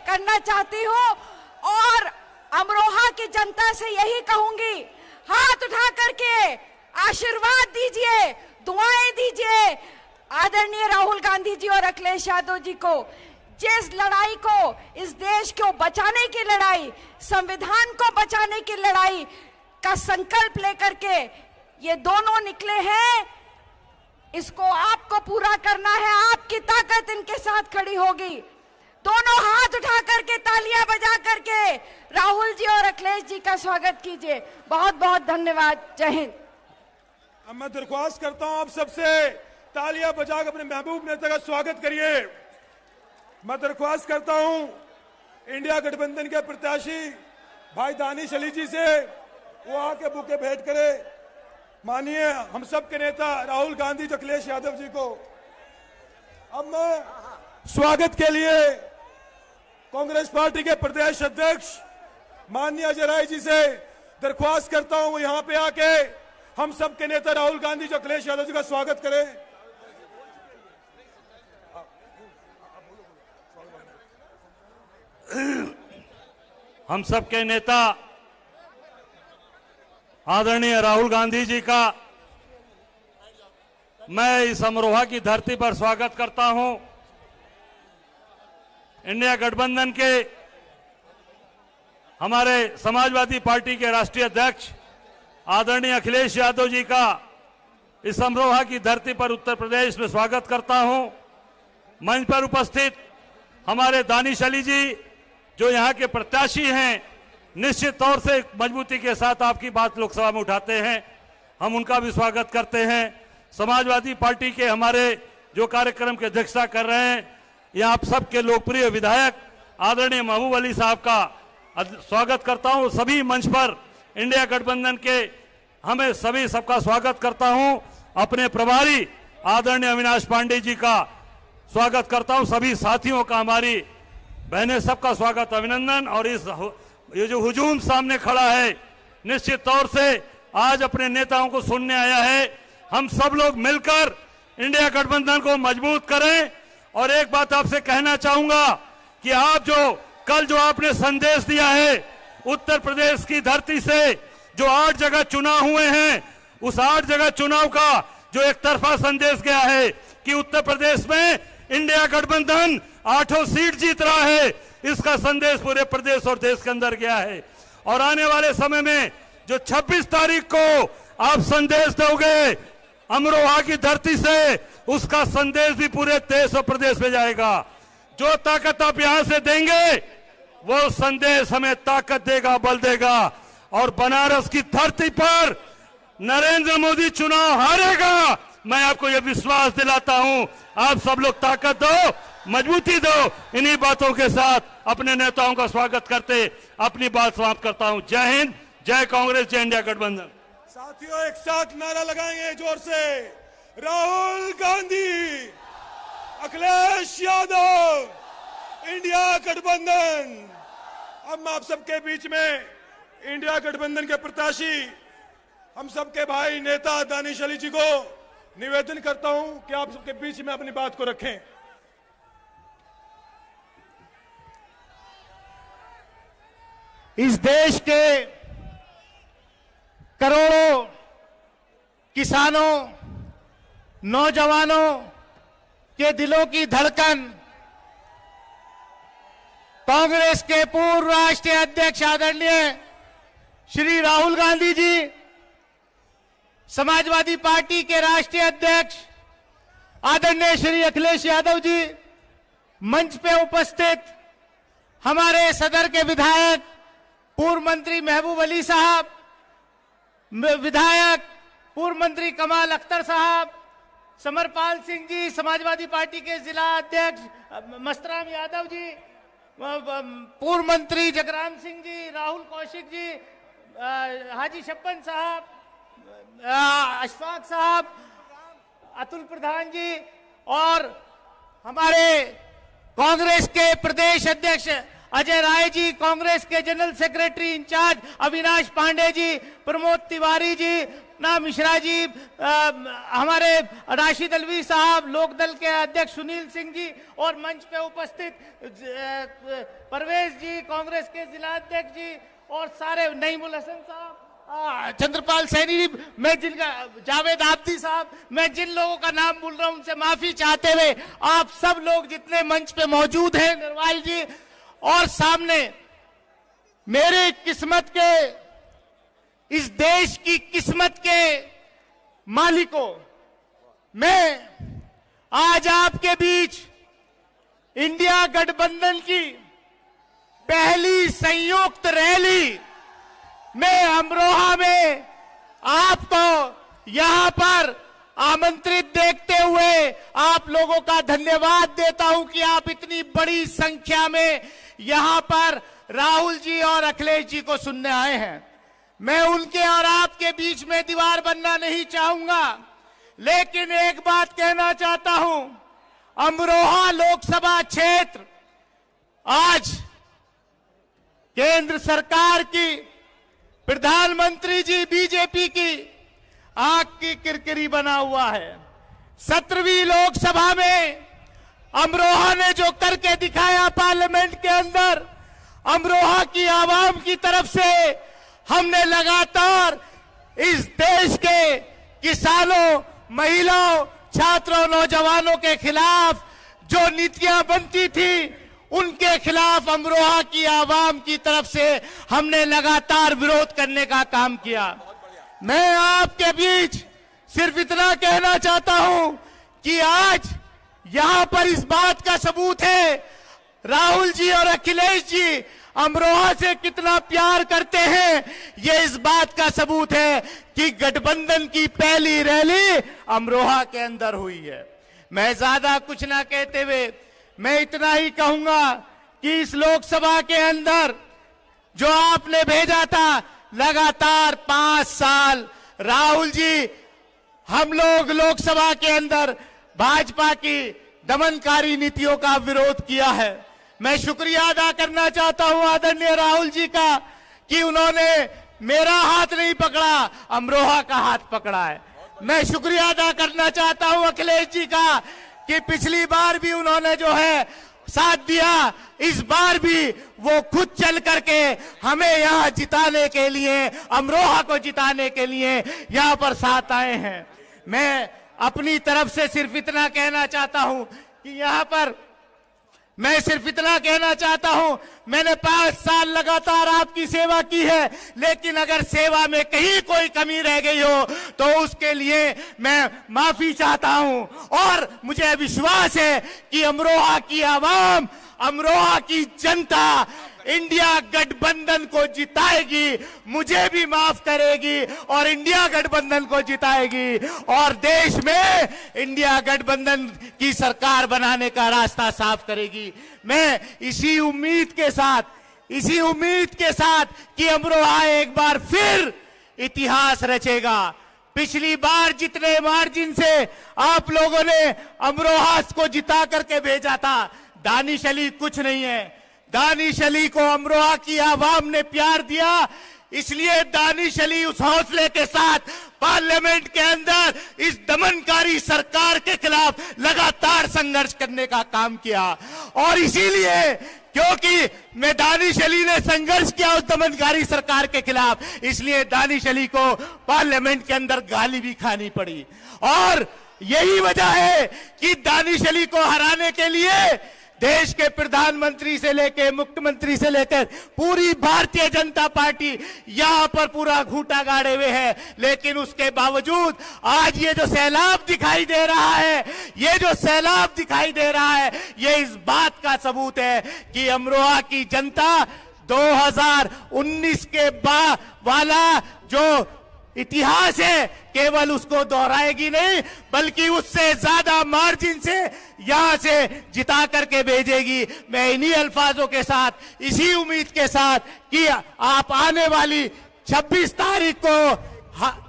करना चाहती हूँ और अमरोहा की जनता से यही कहूंगी, हाथ उठा करके आशीर्वाद दीजिए, दुआएं दीजिए आदरणीय राहुल गांधी जी और अखिलेश यादव जी को। जिस लड़ाई को, इस देश को बचाने की लड़ाई, संविधान को बचाने की लड़ाई का संकल्प लेकर के ये दोनों निकले हैं, इसको आपको पूरा करना है। आपकी ताकत इनके साथ खड़ी होगी। दोनों हाथ उठा करके तालियां बजा करके राहुल जी और अखिलेश जी का स्वागत कीजिए। बहुत बहुत धन्यवाद। जय हिंद। अब मैं दरख्वास्त करता हूं आप सबसे तालियां बजाकर अपने महबूब नेता का स्वागत करिए। मैं दरख्वास्त करता हूं इंडिया गठबंधन के प्रत्याशी भाई दानिश अली जी से, वो आके बुके भेंट करे माननीय हम सब के नेता राहुल गांधी जी, अखिलेश यादव जी को। अब मैं स्वागत के लिए कांग्रेस पार्टी के प्रदेश अध्यक्ष माननीय अजय राय जी से दरख्वास्त करता हूं, वो यहां पे आके हम सब के नेता राहुल गांधी जी, अखिलेश यादव जी का स्वागत करें। हम सब के नेता आदरणीय राहुल गांधी जी का मैं इस अमरोहा की धरती पर स्वागत करता हूं। इंडिया गठबंधन के हमारे समाजवादी पार्टी के राष्ट्रीय अध्यक्ष आदरणीय अखिलेश यादव जी का इस अमरोहा की धरती पर उत्तर प्रदेश में स्वागत करता हूं। मंच पर उपस्थित हमारे दानिश अली जी जो यहाँ के प्रत्याशी हैं, निश्चित तौर से मजबूती के साथ आपकी बात लोकसभा में उठाते हैं, हम उनका भी स्वागत करते हैं। समाजवादी पार्टी के हमारे जो कार्यक्रम की अध्यक्षता कर रहे हैं, यहाँ आप सबके लोकप्रिय विधायक आदरणीय महबूब अली साहब का स्वागत करता हूँ। सभी मंच पर इंडिया गठबंधन के हमें सभी सबका स्वागत करता हूँ। अपने प्रभारी आदरणीय अविनाश पांडे जी का स्वागत करता हूँ। सभी साथियों का, हमारी बहनें, सबका स्वागत, अभिनंदन। और ये जो हुजूम सामने खड़ा है, निश्चित तौर से आज अपने नेताओं को सुनने आया है। हम सब लोग मिलकर इंडिया गठबंधन को मजबूत करें। और एक बात आपसे कहना चाहूंगा कि आप जो आपने संदेश दिया है, उत्तर प्रदेश की धरती से जो 8 जगह चुनाव हुए हैं, उस 8 जगह चुनाव का जो एक तरफा संदेश गया है कि उत्तर प्रदेश में इंडिया गठबंधन 8 सीट जीत रहा है, इसका संदेश पूरे प्रदेश और देश के अंदर गया है। और आने वाले समय में जो 26 तारीख को आप संदेश दोगे अमरोहा की धरती से, उसका संदेश भी पूरे देश और प्रदेश में जाएगा। जो ताकत आप यहां से देंगे, वो संदेश हमें ताकत देगा, बल देगा। और बनारस की धरती पर नरेंद्र मोदी चुनाव हारेगा, मैं आपको यह विश्वास दिलाता हूं। आप सब लोग ताकत दो, मजबूती दो। इन्हीं बातों के साथ अपने नेताओं का स्वागत करते अपनी बात समाप्त करता हूं। जय हिंद, जय कांग्रेस, जय इंडिया गठबंधन। साथियों, एक साथ नारा लगाएंगे जोर से, राहुल गांधी, अखिलेश यादव, इंडिया गठबंधन। अब मैं आप सबके बीच में इंडिया गठबंधन के प्रत्याशी हम सबके भाई नेता दानिश अली जी को निवेदन करता हूं कि आप सबके बीच में अपनी बात को रखें। इस देश के करोड़ों किसानों, नौजवानों के दिलों की धड़कन कांग्रेस के पूर्व राष्ट्रीय अध्यक्ष आदरणीय श्री राहुल गांधी जी, समाजवादी पार्टी के राष्ट्रीय अध्यक्ष आदरणीय श्री अखिलेश यादव जी, मंच पे उपस्थित हमारे सदर के विधायक पूर्व मंत्री महबूब अली साहब, विधायक पूर्व मंत्री कमाल अख्तर साहब, समरपाल सिंह जी, समाजवादी पार्टी के जिला अध्यक्ष मस्तराम यादव जी, पूर्व मंत्री जगराम सिंह जी, राहुल कौशिक जी, हाजी छप्पन साहब, अशफाक साहब, अतुल प्रधान जी, और हमारे कांग्रेस के प्रदेश अध्यक्ष अजय राय जी, कांग्रेस के general secretary in charge Avinash Pande ji, Pramod Tiwari ji, Sapna Mishra जी, हमारे राशिद अलवी साहब, लोकदल के अध्यक्ष सुनील सिंह जी और मंच पे उपस्थित परवेज जी, कांग्रेस के जिला अध्यक्ष जी और सारे, नईमुल हसन साहब, चंद्रपाल सैनी जी, मैं जिनका, जावेद आब्दी साहब, मैं जिन लोगों का नाम बोल रहा हूं उनसे माफी चाहते हुए आप सब लोग जितने मंच पे मौजूद हैं, निर्वाल जी और सामने मेरे किस्मत के, इस देश की किस्मत के मालिकों, मैं आज आपके बीच इंडिया गठबंधन की पहली संयुक्त रैली में अमरोहा में आपको यहां पर आमंत्रित देखते हुए आप लोगों का धन्यवाद देता हूं कि आप इतनी बड़ी संख्या में यहां पर राहुल जी और अखिलेश जी को सुनने आए हैं। मैं उनके और आपके बीच में दीवार बनना नहीं चाहूंगा, लेकिन एक बात कहना चाहता हूं, अमरोहा लोकसभा क्षेत्र आज केंद्र सरकार की, प्रधानमंत्री जी बीजेपी की आंख की किरकिरी बना हुआ है। 17वीं लोकसभा में अमरोहा ने जो करके दिखाया पार्लियामेंट के अंदर, अमरोहा की आवाम की तरफ से हमने लगातार इस देश के किसानों, महिलाओं, छात्रों, नौजवानों के खिलाफ जो नीतियां बनती थी उनके खिलाफ अमरोहा की आवाम की तरफ से हमने लगातार विरोध करने का काम किया। मैं आपके बीच सिर्फ इतना कहना चाहता हूं कि आज यहां पर इस बात का सबूत है, राहुल जी और अखिलेश जी अमरोहा से कितना प्यार करते हैं, ये इस बात का सबूत है कि गठबंधन की पहली रैली अमरोहा के अंदर हुई है। मैं ज्यादा कुछ ना कहते हुए मैं इतना ही कहूंगा कि इस लोकसभा के अंदर जो आपने भेजा था लगातार 5 साल, राहुल जी, हम लोग लोकसभा के अंदर भाजपा की दमनकारी नीतियों का विरोध किया है। मैं शुक्रिया अदा करना चाहता हूं आदरणीय राहुल जी का कि उन्होंने मेरा हाथ नहीं पकड़ा, अमरोहा का हाथ पकड़ा है। मैं शुक्रिया अदा करना चाहता हूं अखिलेश जी का कि पिछली बार भी उन्होंने जो है साथ दिया, इस बार भी वो खुद चल करके हमें यहां जिताने के लिए, अमरोहा को जिताने के लिए यहां पर साथ आए हैं। मैं अपनी तरफ से सिर्फ इतना कहना चाहता हूं कि यहां पर मैं सिर्फ इतना कहना चाहता हूं, मैंने 5 साल लगातार आपकी सेवा की है, लेकिन अगर सेवा में कहीं कोई कमी रह गई हो तो उसके लिए मैं माफी चाहता हूं। और मुझे विश्वास है कि अमरोहा की आवाम, अमरोहा की जनता इंडिया गठबंधन को जिताएगी, मुझे भी माफ करेगी और इंडिया गठबंधन को जिताएगी और देश में इंडिया गठबंधन की सरकार बनाने का रास्ता साफ करेगी। मैं इसी उम्मीद के साथ कि अमरोहा एक बार फिर इतिहास रचेगा। पिछली बार जितने मार्जिन से आप लोगों ने अमरोहा को जिता करके भेजा था, दानिश अली कुछ नहीं है। दानिश अली को अमरोहा की आवाम ने प्यार दिया, इसलिए दानिश अली उस हौसले के साथ पार्लियामेंट के अंदर इस दमनकारी सरकार के खिलाफ लगातार संघर्ष करने का काम किया। और इसीलिए क्योंकि मैं दानिश अली ने संघर्ष किया उस दमनकारी सरकार के खिलाफ, इसलिए दानिश अली को पार्लियामेंट के अंदर गाली भी खानी पड़ी। और यही वजह है कि दानिश अली को हराने के लिए देश के प्रधानमंत्री से लेकर मुख्यमंत्री से लेकर पूरी भारतीय जनता पार्टी यहां पर पूरा घूंटा गाड़े हुए है। लेकिन उसके बावजूद आज ये जो सैलाब दिखाई दे रहा है, ये इस बात का सबूत है कि अमरोहा की जनता 2019 के वाला जो इतिहास है केवल उसको दोहराएगी नहीं, बल्कि उससे ज्यादा मार्जिन से यहां से जिता करके भेजेगी। मैं इन्हीं अल्फाजों के साथ, इसी उम्मीद के साथ कि आप आने वाली 26 तारीख को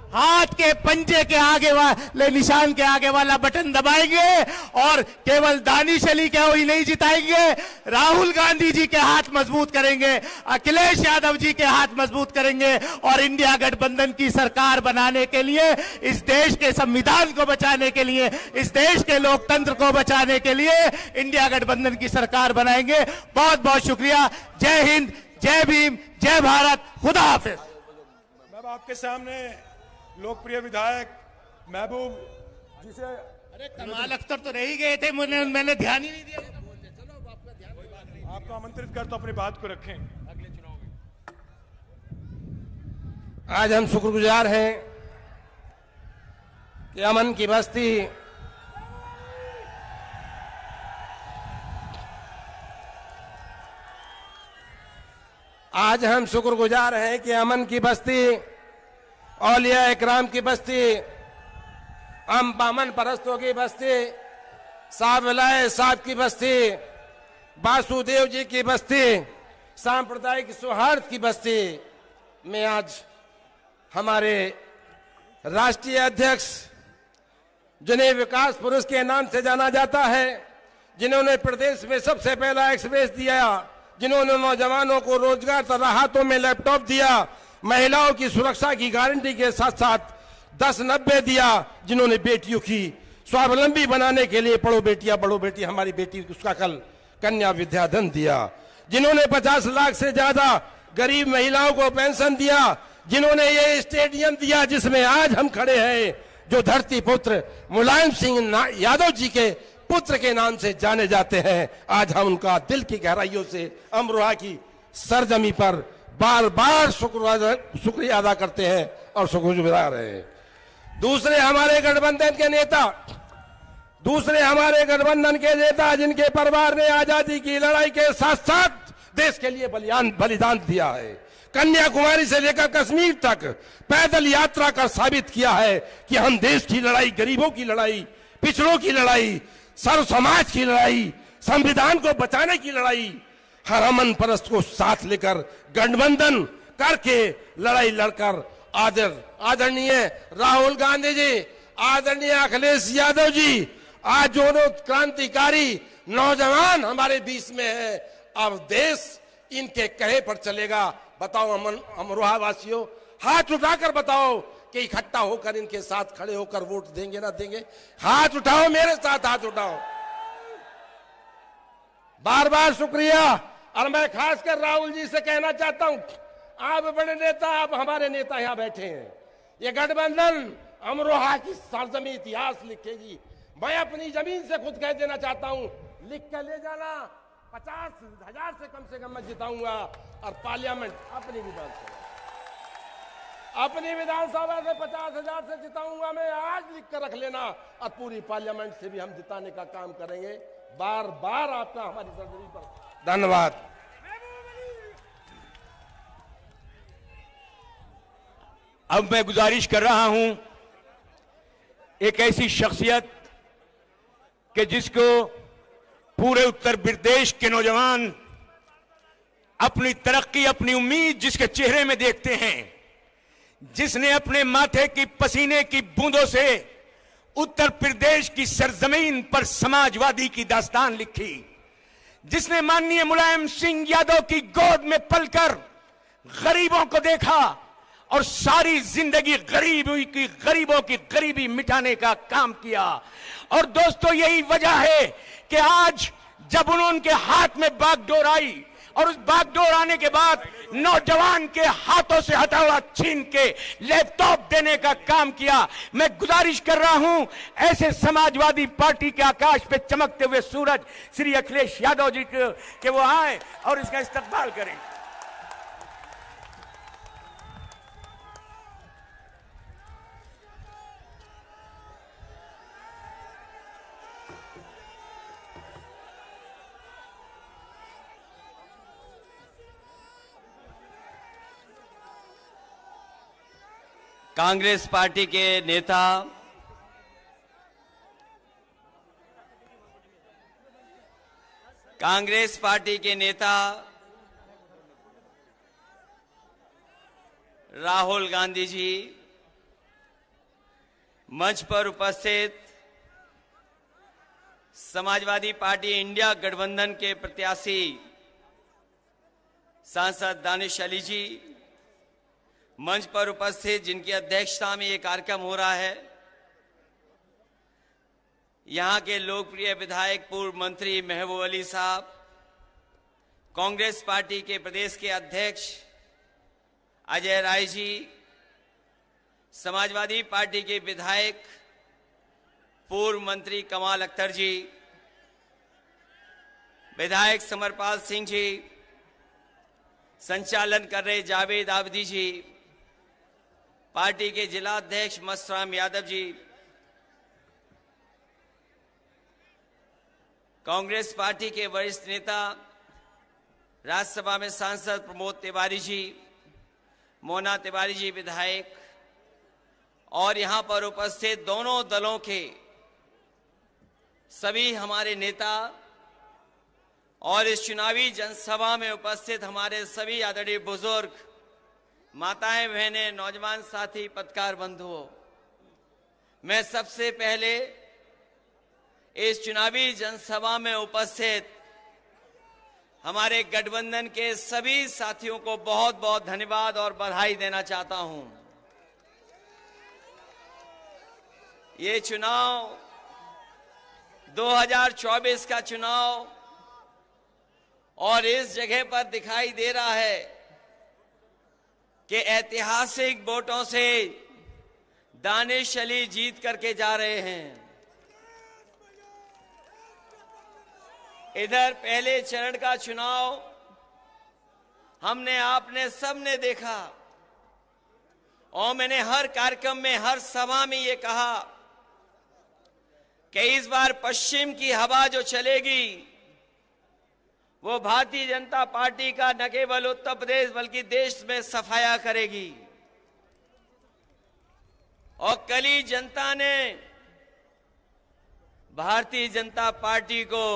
हाथ के पंजे के आगे वाले निशान के आगे वाला बटन दबाएंगे और केवल दानिश अली को ही नहीं जिताएंगे, राहुल गांधी जी के हाथ मजबूत करेंगे, अखिलेश यादव जी के हाथ मजबूत करेंगे और इंडिया गठबंधन की सरकार बनाने के लिए, इस देश के संविधान को बचाने के लिए, इस देश के लोकतंत्र को बचाने के लिए इंडिया गठबंधन की सरकार बनाएंगे। बहुत बहुत शुक्रिया। जय हिंद, जय भीम, जय भारत, खुदा हाफिज। मैं आपके सामने लोकप्रिय विधायक महबूब जिसे अरे कमाल अख्तर तो रह ही गए थे, मैंने ध्यान ही नहीं दिया। आपको आमंत्रित कर तो अपनी बात को रखें। आज हम शुक्रगुजार हैं कि अमन की बस्ती आज हम शुक्रगुजार हैं कि अमन की बस्ती, औलिया इकराम की बस्ती, बामन परस्तों की बस्ती, साहब साहब की बस्ती, वासुदेव जी की बस्ती, सांप्रदायिक सौहार्द की बस्ती में आज हमारे राष्ट्रीय अध्यक्ष, जिन्हें विकास पुरुष के नाम से जाना जाता है, जिन्होंने प्रदेश में सबसे पहला एक्सप्रेस दिया, जिन्होंने नौजवानों को रोजगार तथा हाथों में लैपटॉप दिया, महिलाओं की सुरक्षा की गारंटी के साथ साथ 10-90 दिया, जिन्होंने बेटियों की स्वावलंबी बनाने के लिए पढ़ो बेटियां बढ़ो बेटी हमारी बेटी उसका कल कन्या विद्याधन दिया, जिन्होंने 50 लाख से ज्यादा गरीब महिलाओं को पेंशन दिया, जिन्होंने ये स्टेडियम दिया जिसमें आज हम खड़े हैं, जो धरती पुत्र मुलायम सिंह यादव जी के पुत्र के नाम से जाने जाते हैं। आज हम उनका दिल की गहराइयों से अमरोहा की सरजमी पर बार बार शुक्रिया अदा करते हैं और शुक्रगुजार हैं। दूसरे हमारे गठबंधन के नेता जिनके परिवार ने आजादी की लड़ाई के साथ साथ देश के लिए बलिदान दिया है, कन्याकुमारी से लेकर कश्मीर तक पैदल यात्रा कर साबित किया है कि हम देश की लड़ाई, गरीबों की लड़ाई, पिछड़ों की लड़ाई, सर्व समाज की लड़ाई, संविधान को बचाने की लड़ाई, हर अमन परस्त को साथ लेकर गठबंधन करके लड़ाई लड़कर आदरणीय राहुल गांधी जी, आदरणीय अखिलेश यादव जी, आज दोनों क्रांतिकारी नौजवान हमारे बीच में है। अब देश इनके कहे पर चलेगा। बताओ अमरोहा वासियों, हाथ उठाकर बताओ कि इकट्ठा होकर इनके साथ खड़े होकर वोट देंगे ना देंगे? हाथ उठाओ, मेरे साथ हाथ उठाओ। बार बार शुक्रिया। और मैं खासकर राहुल जी से कहना चाहता हूं, आप बड़े नेता, आप हमारे नेता यहां बैठे हैं, ये गठबंधन अमरोहा की सरजमी इतिहास लिखेगी। मैं अपनी जमीन से खुद कह देना चाहता हूं, लिख के ले जाना, 50,000 से कम मैं जिताऊंगा और पार्लियामेंट अपनी विधानसभा से 50,000 से जिताऊंगा मैं, आज लिख कर रख लेना। और पूरी पार्लियामेंट से भी हम जिताने का काम करेंगे। बार बार आपका हमारी सरजमी पर धन्यवाद। अब मैं गुजारिश कर रहा हूं एक ऐसी शख्सियत कि जिसको पूरे उत्तर प्रदेश के नौजवान अपनी तरक्की, अपनी उम्मीद जिसके चेहरे में देखते हैं, जिसने अपने माथे की पसीने की बूंदों से उत्तर प्रदेश की सरजमीन पर समाजवादी की दास्तान लिखी, जिसने माननीय मुलायम सिंह यादव की गोद में पलकर गरीबों को देखा और सारी जिंदगी गरीबों की गरीबी मिटाने का काम किया। और दोस्तों, यही वजह है कि आज जब उनके हाथ में बागडोर आई और उस बागडोर आने के बाद नौजवान के हाथों से हथौड़ा छीन के लैपटॉप देने का काम किया। मैं गुजारिश कर रहा हूं ऐसे समाजवादी पार्टी के आकाश पे चमकते हुए सूरज श्री अखिलेश यादव जी के वो आए और इसका इस्तकबाल करें। कांग्रेस पार्टी के नेता राहुल गांधी जी, मंच पर उपस्थित समाजवादी पार्टी इंडिया गठबंधन के प्रत्याशी सांसद दानिश अली जी, मंच पर उपस्थित जिनकी अध्यक्षता में ये कार्यक्रम हो रहा है, यहां के लोकप्रिय विधायक पूर्व मंत्री महबूब अली साहब, कांग्रेस पार्टी के प्रदेश के अध्यक्ष अजय राय जी, समाजवादी पार्टी के विधायक पूर्व मंत्री कमाल अख्तर जी, विधायक समरपाल सिंह जी, संचालन कर रहे जावेद आबदी जी, पार्टी के जिला अध्यक्ष मस्तराम यादव जी, कांग्रेस पार्टी के वरिष्ठ नेता राज्यसभा में सांसद प्रमोद तिवारी जी, मोना तिवारी जी विधायक, और यहां पर उपस्थित दोनों दलों के सभी हमारे नेता और इस चुनावी जनसभा में उपस्थित हमारे सभी आदरणीय बुजुर्ग, माताएं, बहनें, नौजवान साथी, पत्रकार बंधुओं, मैं सबसे पहले इस चुनावी जनसभा में उपस्थित हमारे गठबंधन के सभी साथियों को बहुत बहुत धन्यवाद और बधाई देना चाहता हूं। ये चुनाव 2024 का चुनाव और इस जगह पर दिखाई दे रहा है कि ऐतिहासिक वोटों से दानिश अली जीत करके जा रहे हैं। इधर पहले चरण का चुनाव हमने, आपने, सबने देखा और मैंने हर कार्यक्रम में, हर सभा में ये कहा कि इस बार पश्चिम की हवा जो चलेगी वो भारतीय जनता पार्टी का न केवल उत्तर प्रदेश बल्कि देश में सफाया करेगी। और कल ही जनता ने भारतीय जनता पार्टी को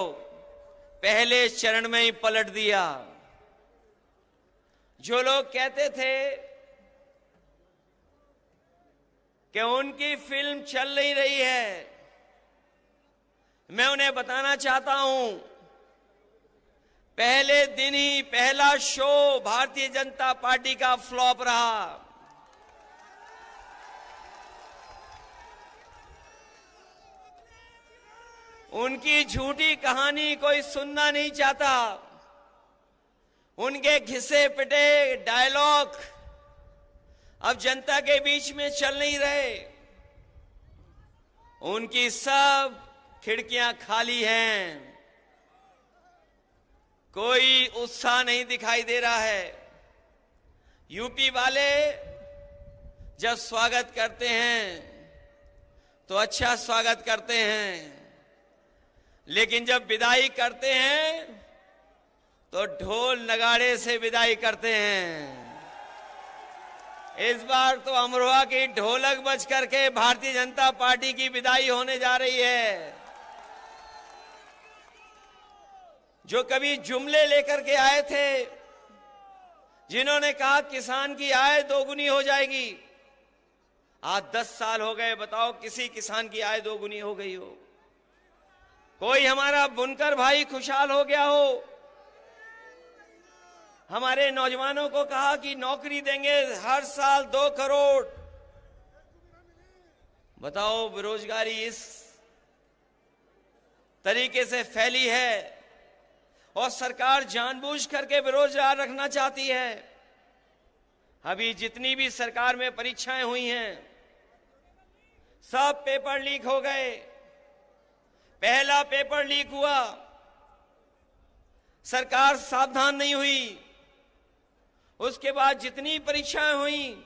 पहले चरण में ही पलट दिया। जो लोग कहते थे कि उनकी फिल्म चल नहीं रही है, मैं उन्हें बताना चाहता हूं, पहले दिन ही पहला शो भारतीय जनता पार्टी का फ्लॉप रहा। उनकी झूठी कहानी कोई सुनना नहीं चाहता। उनके घिसे पिटे डायलॉग अब जनता के बीच में चल नहीं रहे। उनकी सब खिड़कियां खाली हैं, कोई उत्साह नहीं दिखाई दे रहा है। यूपी वाले जब स्वागत करते हैं तो अच्छा स्वागत करते हैं, लेकिन जब विदाई करते हैं तो ढोल नगाड़े से विदाई करते हैं। इस बार तो अमरोहा की ढोलक बज करके भारतीय जनता पार्टी की विदाई होने जा रही है। जो कभी जुमले लेकर के आए थे, जिन्होंने कहा किसान की आय दोगुनी हो जाएगी, आज 10 साल हो गए, बताओ किसी किसान की आय दोगुनी हो गई हो? कोई हमारा बुनकर भाई खुशहाल हो गया हो? हमारे नौजवानों को कहा कि नौकरी देंगे हर साल 2 करोड़। बताओ बेरोजगारी इस तरीके से फैली है और सरकार जानबूझ करके बेरोजगार रखना चाहती है। अभी जितनी भी सरकार में परीक्षाएं हुई हैं, सब पेपर लीक हो गए। पहला पेपर लीक हुआ, सरकार सावधान नहीं हुई। उसके बाद जितनी परीक्षाएं हुई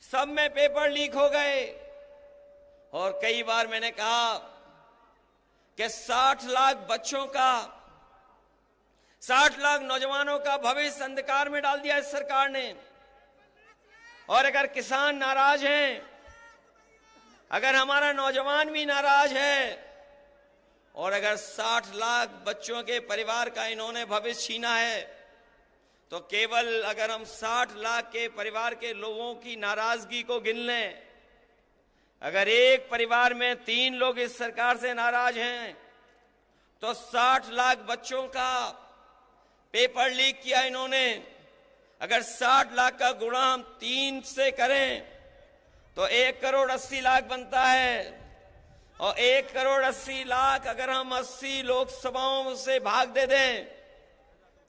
सब में पेपर लीक हो गए। और कई बार मैंने कहा कि 60 लाख बच्चों का, 60 लाख नौजवानों का भविष्य अंधकार में डाल दिया इस सरकार ने। और अगर किसान नाराज हैं, अगर हमारा नौजवान भी नाराज है, और अगर 60 लाख बच्चों के परिवार का इन्होंने भविष्य छीना है, तो केवल अगर हम 60 लाख के परिवार के लोगों की नाराजगी को गिन लें, अगर एक परिवार में 3 लोग इस सरकार से नाराज हैं तो 60 लाख बच्चों का पेपर लीक किया इन्होंने। अगर 60 लाख का गुणा हम 3 से करें तो 1 करोड़ 80 लाख बनता है, और 1 करोड़ 80 लाख अगर हम 80 लोकसभाओं से भाग दे दें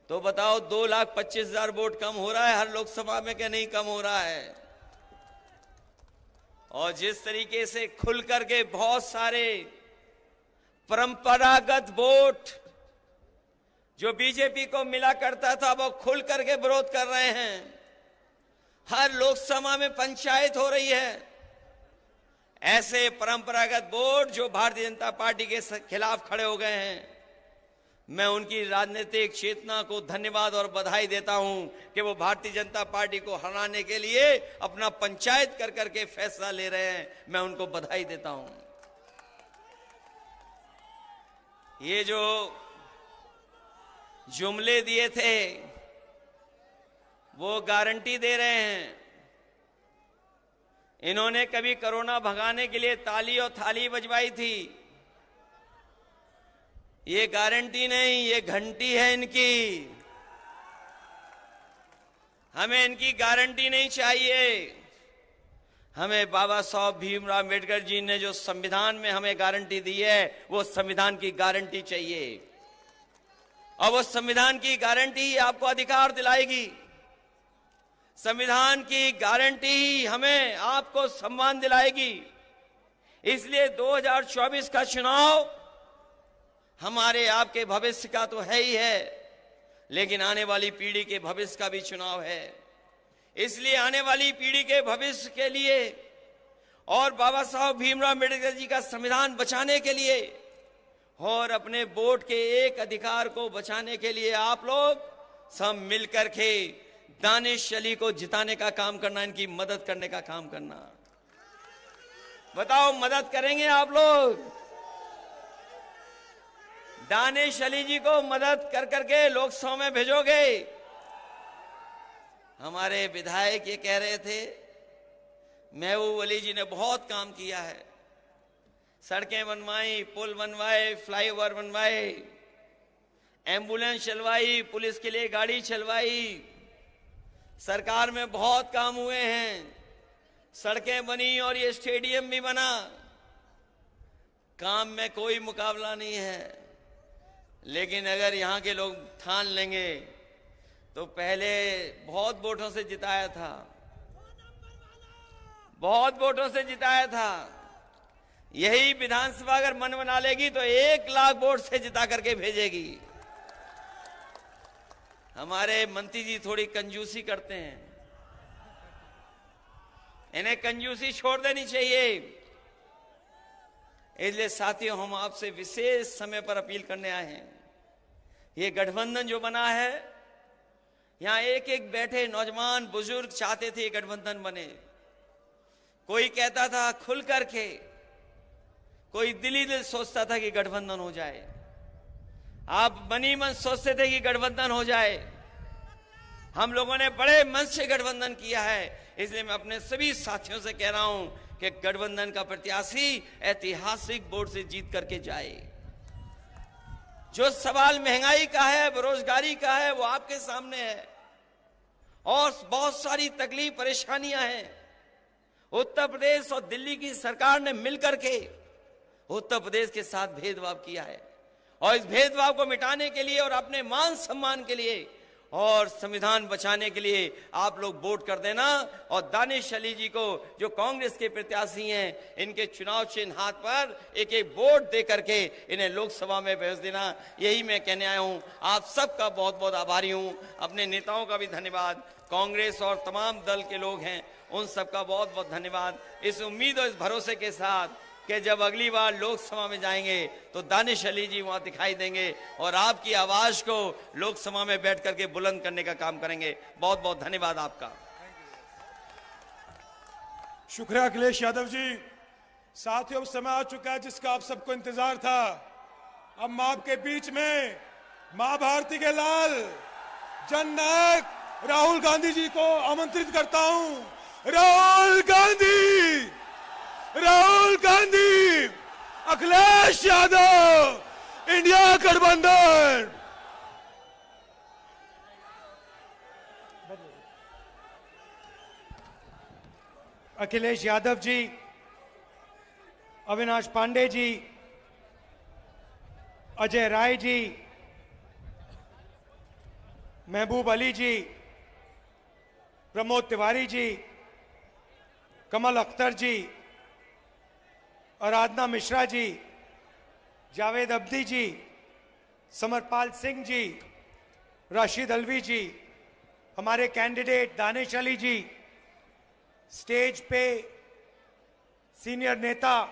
तो बताओ 2,25,000 वोट कम हो रहा है हर लोकसभा में कि नहीं कम हो रहा है। और जिस तरीके से खुल करके बहुत सारे परंपरागत वोट जो बीजेपी को मिला करता था वो खुल करके विरोध कर रहे हैं। हर लोकसभा में पंचायत हो रही है। ऐसे परंपरागत वोट जो भारतीय जनता पार्टी के खिलाफ खड़े हो गए हैं, मैं उनकी राजनीतिक चेतना को धन्यवाद और बधाई देता हूं कि वो भारतीय जनता पार्टी को हराने के लिए अपना पंचायत कर करके फैसला ले रहे हैं। मैं उनको बधाई देता हूं। ये जो जुमले दिए थे वो गारंटी दे रहे हैं। इन्होंने कभी कोरोना भगाने के लिए ताली और थाली बजवाई थी। ये गारंटी नहीं, ये घंटी है इनकी। हमें इनकी गारंटी नहीं चाहिए। हमें बाबा साहब भीमराव अम्बेडकर जी ने जो संविधान में हमें गारंटी दी है वो संविधान की गारंटी चाहिए, और वो संविधान की गारंटी ही आपको अधिकार दिलाएगी। संविधान की गारंटी ही हमें आपको सम्मान दिलाएगी। इसलिए 2024 का चुनाव हमारे आपके भविष्य का तो है ही है, लेकिन आने वाली पीढ़ी के भविष्य का भी चुनाव है। इसलिए आने वाली पीढ़ी के भविष्य के लिए और बाबा साहब भीमराव अम्बेडकर जी का संविधान बचाने के लिए और अपने वोट के एक अधिकार को बचाने के लिए आप लोग सब मिलकर के दानिश अली को जिताने का काम करना, इनकी मदद करने का काम करना। बताओ, मदद करेंगे आप लोग? दानिश अली जी को मदद कर करके लोकसभा में भेजोगे? हमारे विधायक ये कह रहे थे, महबूब अली जी ने बहुत काम किया है, सड़कें बनवाई, पुल बनवाए, फ्लाईओवर बनवाए, एम्बुलेंस चलवाई, पुलिस के लिए गाड़ी चलवाई, सरकार में बहुत काम हुए हैं, सड़कें बनी और ये स्टेडियम भी बना। काम में कोई मुकाबला नहीं है। लेकिन अगर यहाँ के लोग ठान लेंगे तो पहले बहुत वोटों से जिताया था, बहुत वोटों से जिताया था। यही विधानसभा अगर मन बना लेगी तो 1 लाख वोट से जिता करके भेजेगी। हमारे मंत्री जी थोड़ी कंजूसी करते हैं, इन्हें कंजूसी छोड़ देनी चाहिए। इसलिए साथियों, हम आपसे विशेष समय पर अपील करने आए हैं। ये गठबंधन जो बना है, यहां एक एक बैठे नौजवान बुजुर्ग चाहते थे गठबंधन बने। कोई कहता था खुल करके, कोई दिली दिल सोचता था कि गठबंधन हो जाए। आप मनी मन सोचते थे कि गठबंधन हो जाए। हम लोगों ने बड़े मन से गठबंधन किया है। इसलिए मैं अपने सभी साथियों से कह रहा हूं कि गठबंधन का प्रत्याशी ऐतिहासिक वोट से जीत करके जाए। जो सवाल महंगाई का है, बेरोजगारी का है, वो आपके सामने है, और बहुत सारी तकलीफ परेशानियां हैं। उत्तर प्रदेश और दिल्ली की सरकार ने मिलकर के उत्तर प्रदेश के साथ भेदभाव किया है, और इस भेदभाव को मिटाने के लिए और अपने मान सम्मान के लिए और संविधान बचाने के लिए आप लोग वोट कर देना। और दानिश अली जी को, जो कांग्रेस के प्रत्याशी हैं, इनके चुनाव चिन्ह हाथ पर एक एक वोट दे करके इन्हें लोकसभा में भेज देना। यही मैं कहने आया हूं। आप सबका बहुत बहुत आभारी हूं। अपने नेताओं का भी धन्यवाद, कांग्रेस और तमाम दल के लोग हैं उन सबका बहुत बहुत धन्यवाद। इस उम्मीद और इस भरोसे के साथ कि जब अगली बार लोकसभा में जाएंगे तो दानिश अली जी वहां दिखाई देंगे और आपकी आवाज को लोकसभा में बैठ करके बुलंद करने का काम करेंगे। बहुत बहुत धन्यवाद आपका। शुक्रिया अखिलेश यादव जी। साथियों, अब समय आ चुका है जिसका आप सबको इंतजार था। अब मैं आपके बीच में मां भारती के लाल जननायक राहुल गांधी जी को आमंत्रित करता हूं। राहुल गांधी, राहुल गांधी, अखिलेश यादव, इंडिया गठबंधन। अखिलेश यादव जी, अविनाश पांडे जी, अजय राय जी, महबूब अली जी, प्रमोद तिवारी जी, कमल अख्तर जी, आराधना मिश्रा जी, जावेद अब्दी जी, समरपाल सिंह जी, राशिद अलवी जी, हमारे कैंडिडेट दानिश अली जी, स्टेज पे सीनियर नेता,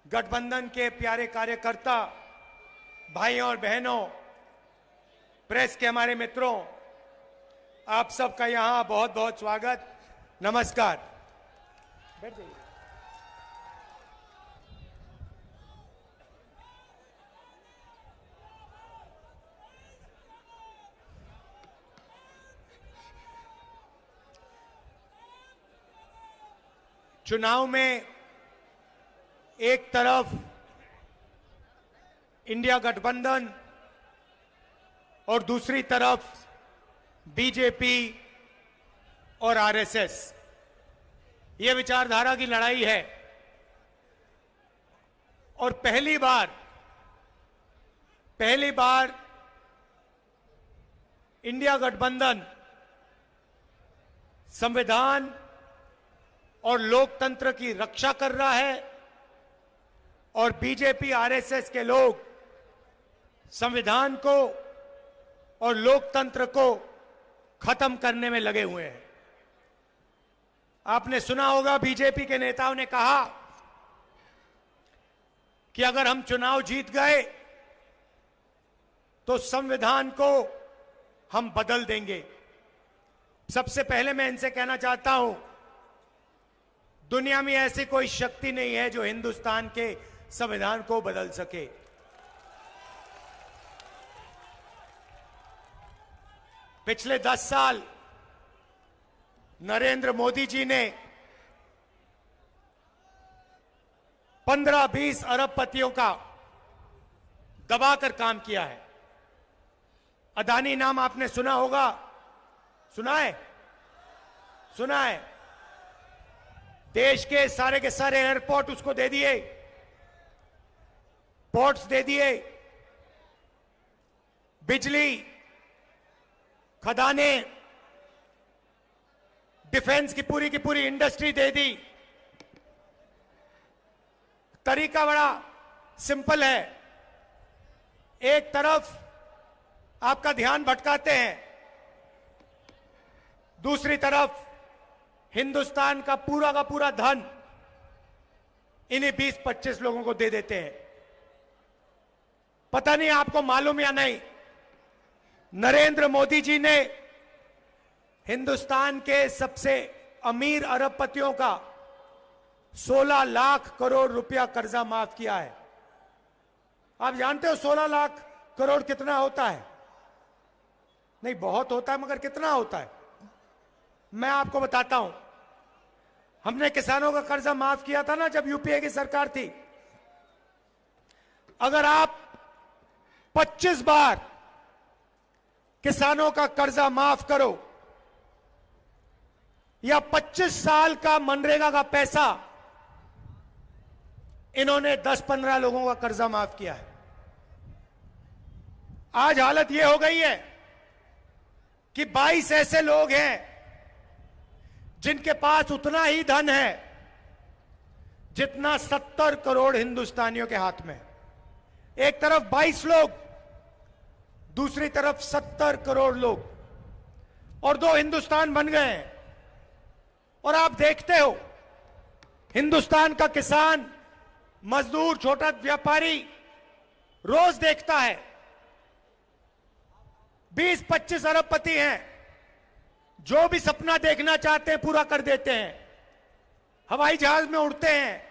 गठबंधन के प्यारे कार्यकर्ता, भाइयों और बहनों, प्रेस के हमारे मित्रों, आप सबका यहां बहुत बहुत स्वागत, नमस्कार। बैठ जाइए। चुनाव में एक तरफ इंडिया गठबंधन और दूसरी तरफ बीजेपी और आरएसएस, ये विचारधारा की लड़ाई है। और पहली बार इंडिया गठबंधन संविधान और लोकतंत्र की रक्षा कर रहा है और बीजेपी आरएसएस के लोग संविधान को और लोकतंत्र को खत्म करने में लगे हुए हैं। आपने सुना होगा बीजेपी के नेताओं ने कहा कि अगर हम चुनाव जीत गए तो संविधान को हम बदल देंगे। सबसे पहले मैं इनसे कहना चाहता हूं, दुनिया में ऐसी कोई शक्ति नहीं है जो हिंदुस्तान के संविधान को बदल सके। पिछले 10 साल नरेंद्र मोदी जी ने 15-20 अरबपतियों का दबाकर काम किया है। अदानी नाम आपने सुना होगा, सुना है। देश के सारे एयरपोर्ट उसको दे दिए, पोर्ट्स दे दिए, बिजली, खदानें, डिफेंस की पूरी इंडस्ट्री दे दी। तरीका बड़ा सिंपल है। एक तरफ आपका ध्यान भटकाते हैं, दूसरी तरफ हिंदुस्तान का पूरा धन इन्हीं 20-25 लोगों को दे देते हैं। पता नहीं आपको मालूम या नहीं, नरेंद्र मोदी जी ने हिंदुस्तान के सबसे अमीर अरबपतियों का 16 लाख करोड़ रुपया कर्जा माफ किया है। आप जानते हो 16 लाख करोड़ कितना होता है? नहीं, बहुत होता है, मगर कितना होता है मैं आपको बताता हूं। हमने किसानों का कर्जा माफ किया था ना जब यूपीए की सरकार थी। अगर आप 25 बार किसानों का कर्जा माफ करो या 25 साल का मनरेगा का पैसा, इन्होंने 10-15 लोगों का कर्जा माफ किया है। आज हालत यह हो गई है कि 22 ऐसे लोग हैं जिनके पास उतना ही धन है जितना 70 करोड़ हिंदुस्तानियों के हाथ में। एक तरफ 22 लोग, दूसरी तरफ 70 करोड़ लोग, और 2 हिंदुस्तान बन गए हैं। और आप देखते हो हिंदुस्तान का किसान, मजदूर, छोटा व्यापारी रोज देखता है 20-25 अरबपति हैं, जो भी सपना देखना चाहते हैं पूरा कर देते हैं। हवाई जहाज में उड़ते हैं,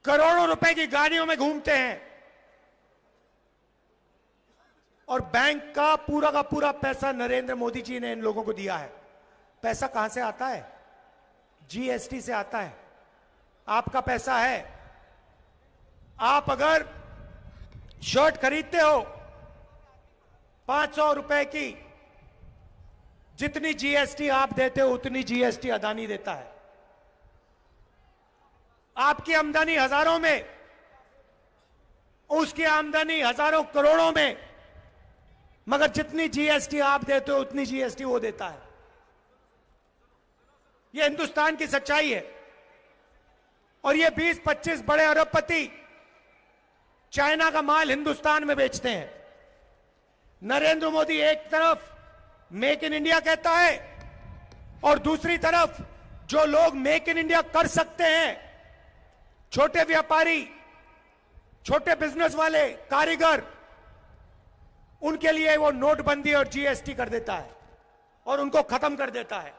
करोड़ों रुपए की गाड़ियों में घूमते हैं, और बैंक का पूरा पैसा नरेंद्र मोदी जी ने इन लोगों को दिया है। पैसा कहां से आता है? जीएसटी से आता है। आपका पैसा है। आप अगर शर्ट खरीदते हो 500 रुपए की, जितनी जीएसटी आप देते हो उतनी जीएसटी अदानी देता है। आपकी आमदनी हजारों में, उसकी आमदनी हजारों करोड़ों में, मगर जितनी जीएसटी आप देते हो उतनी जीएसटी वो देता है। यह हिंदुस्तान की सच्चाई है। और ये 20-25 बड़े अरबपति चाइना का माल हिंदुस्तान में बेचते हैं। नरेंद्र मोदी एक तरफ मेक इन इंडिया कहता है और दूसरी तरफ जो लोग मेक इन इंडिया कर सकते हैं, छोटे व्यापारी, छोटे बिजनेस वाले, कारीगर, उनके लिए वो नोटबंदी और जीएसटी कर देता है और उनको खत्म कर देता है।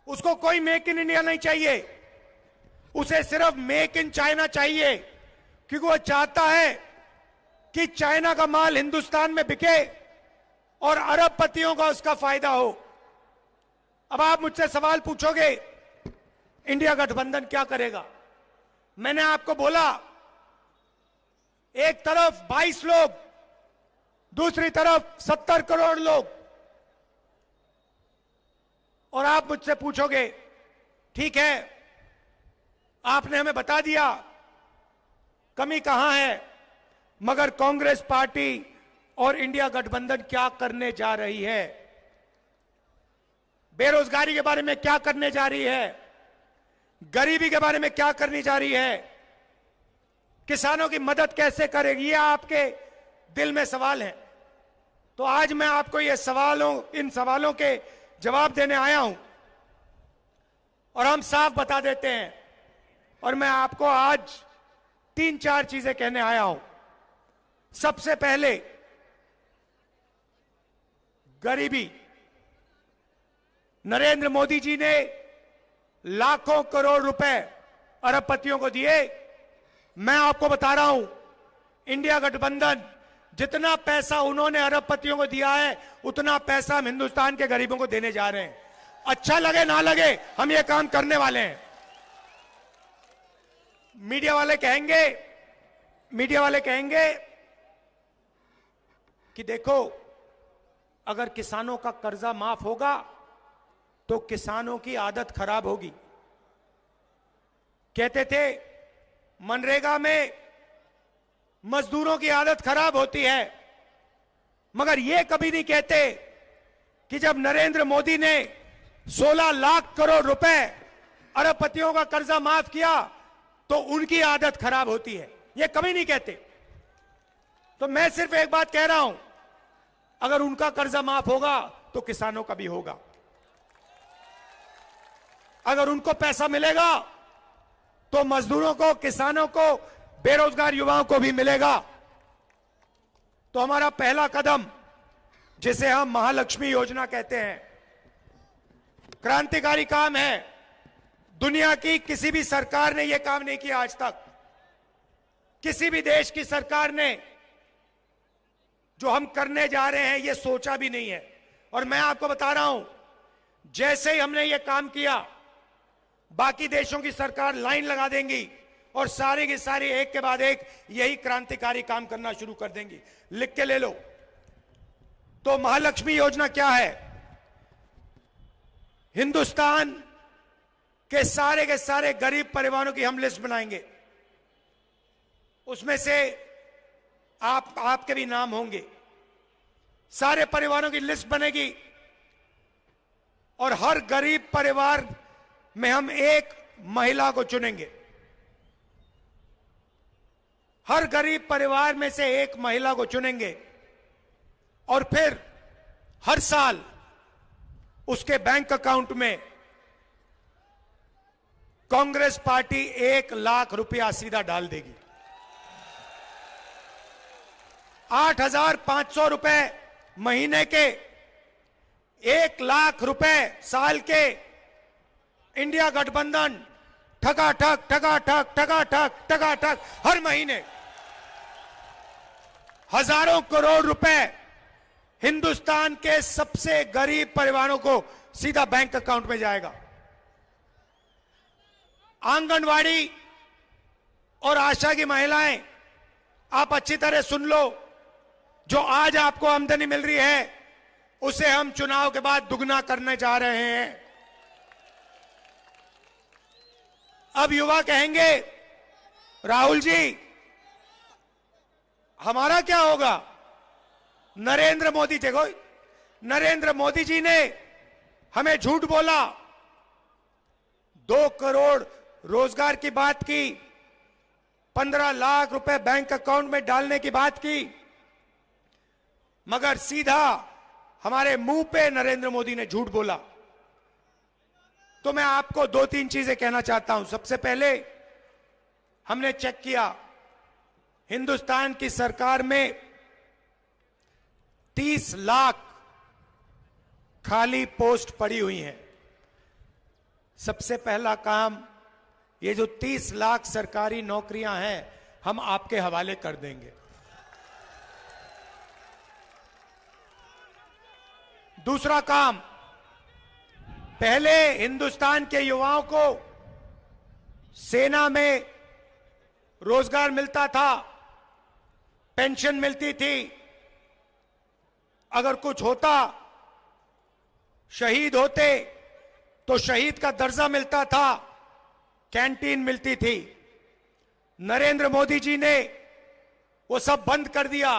उसको कोई मेक इन इंडिया नहीं चाहिए, उसे सिर्फ मेक इन चाइना चाहिए, क्योंकि वो चाहता है कि चाइना का माल हिंदुस्तान में बिके और अरबपतियों का उसका फायदा हो। अब आप मुझसे सवाल पूछोगे, इंडिया गठबंधन क्या करेगा? मैंने आपको बोला, एक तरफ 22 लोग, दूसरी तरफ 70 करोड़ लोग। और आप मुझसे पूछोगे, ठीक है, आपने हमें बता दिया कमी कहां है, मगर कांग्रेस पार्टी और इंडिया गठबंधन क्या करने जा रही है? बेरोजगारी के बारे में क्या करने जा रही है? गरीबी के बारे में क्या करने जा रही है? किसानों की मदद कैसे करेगी? ये आपके दिल में सवाल है। तो आज मैं आपको ये इन सवालों के जवाब देने आया हूं और हम साफ बता देते हैं। और मैं आपको आज 3-4 चीजें कहने आया हूं। सबसे पहले, गरीबी। नरेंद्र मोदी जी ने लाखों करोड़ रुपए अरबपतियों को दिए। मैं आपको बता रहा हूं, इंडिया गठबंधन जितना पैसा उन्होंने अरबपतियों को दिया है, उतना पैसा हम हिंदुस्तान के गरीबों को देने जा रहे हैं। अच्छा लगे ना लगे, हम ये काम करने वाले हैं। मीडिया वाले कहेंगे कि देखो, अगर किसानों का कर्जा माफ होगा तो किसानों की आदत खराब होगी। कहते थे मनरेगा में मजदूरों की आदत खराब होती है, मगर यह कभी नहीं कहते कि जब नरेंद्र मोदी ने 16 लाख करोड़ रुपए अरबपतियों का कर्जा माफ किया तो उनकी आदत खराब होती है। यह कभी नहीं कहते। तो मैं सिर्फ एक बात कह रहा हूं, अगर उनका कर्जा माफ होगा तो किसानों का भी होगा। अगर उनको पैसा मिलेगा तो मजदूरों को, किसानों को, बेरोजगार युवाओं को भी मिलेगा। तो हमारा पहला कदम, जिसे हम महालक्ष्मी योजना कहते हैं, क्रांतिकारी काम है। दुनिया की किसी भी सरकार ने यह काम नहीं किया आज तक। किसी भी देश की सरकार ने जो हम करने जा रहे हैं यह सोचा भी नहीं है। और मैं आपको बता रहा हूं, जैसे ही हमने यह काम किया, बाकी देशों की सरकार लाइन लगा देंगी और सारी की सारी एक के बाद एक यही क्रांतिकारी काम करना शुरू कर देंगी। लिख के ले लो। तो महालक्ष्मी योजना क्या है? हिंदुस्तान के सारे गरीब परिवारों की हम लिस्ट बनाएंगे। उसमें से आपके भी नाम होंगे। सारे परिवारों की लिस्ट बनेगी और हर गरीब परिवार में हम एक महिला को चुनेंगे। हर गरीब परिवार में से एक महिला को चुनेंगे और फिर हर साल उसके बैंक अकाउंट में कांग्रेस पार्टी 1 लाख रुपया सीधा डाल देगी। 8,500 रुपए महीने के, 1 लाख रुपए साल के, इंडिया गठबंधन ठगाठक ठगाठक ठगाठक ठगाठक हर महीने हजारों करोड़ रुपए हिंदुस्तान के सबसे गरीब परिवारों को सीधा बैंक अकाउंट में जाएगा। आंगनवाड़ी और आशा की महिलाएं, आप अच्छी तरह सुन लो, जो आज आपको आमदनी मिल रही है उसे हम चुनाव के बाद दुगना करने जा रहे हैं। अब युवा कहेंगे राहुल जी हमारा क्या होगा? नरेंद्र मोदी, देखो नरेंद्र मोदी जी ने हमें झूठ बोला, 2 करोड़ रोजगार की बात की, 15 लाख रुपए बैंक अकाउंट में डालने की बात की, मगर सीधा हमारे मुंह पे नरेंद्र मोदी ने झूठ बोला। तो मैं आपको 2-3 चीजें कहना चाहता हूं। सबसे पहले हमने चेक किया, हिंदुस्तान की सरकार में 30 लाख खाली पोस्ट पड़ी हुई हैं। सबसे पहला काम, ये जो 30 लाख सरकारी नौकरियां हैं हम आपके हवाले कर देंगे। दूसरा काम, पहले हिंदुस्तान के युवाओं को सेना में रोजगार मिलता था, पेंशन मिलती थी, अगर कुछ होता, शहीद होते तो शहीद का दर्जा मिलता था, कैंटीन मिलती थी। नरेंद्र मोदी जी ने वो सब बंद कर दिया,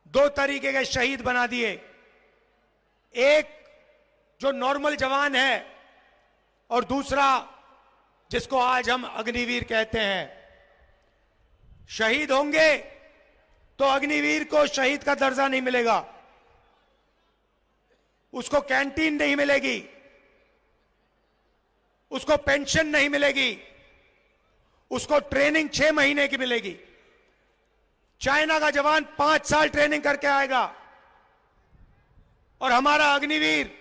2 तरीके के शहीद बना दिए। एक जो नॉर्मल जवान है और दूसरा जिसको आज हम अग्निवीर कहते हैं। शहीद होंगे तो अग्निवीर को शहीद का दर्जा नहीं मिलेगा, उसको कैंटीन नहीं मिलेगी, उसको पेंशन नहीं मिलेगी, उसको ट्रेनिंग 6 महीने की मिलेगी। चाइना का जवान 5 साल ट्रेनिंग करके आएगा और हमारा अग्निवीर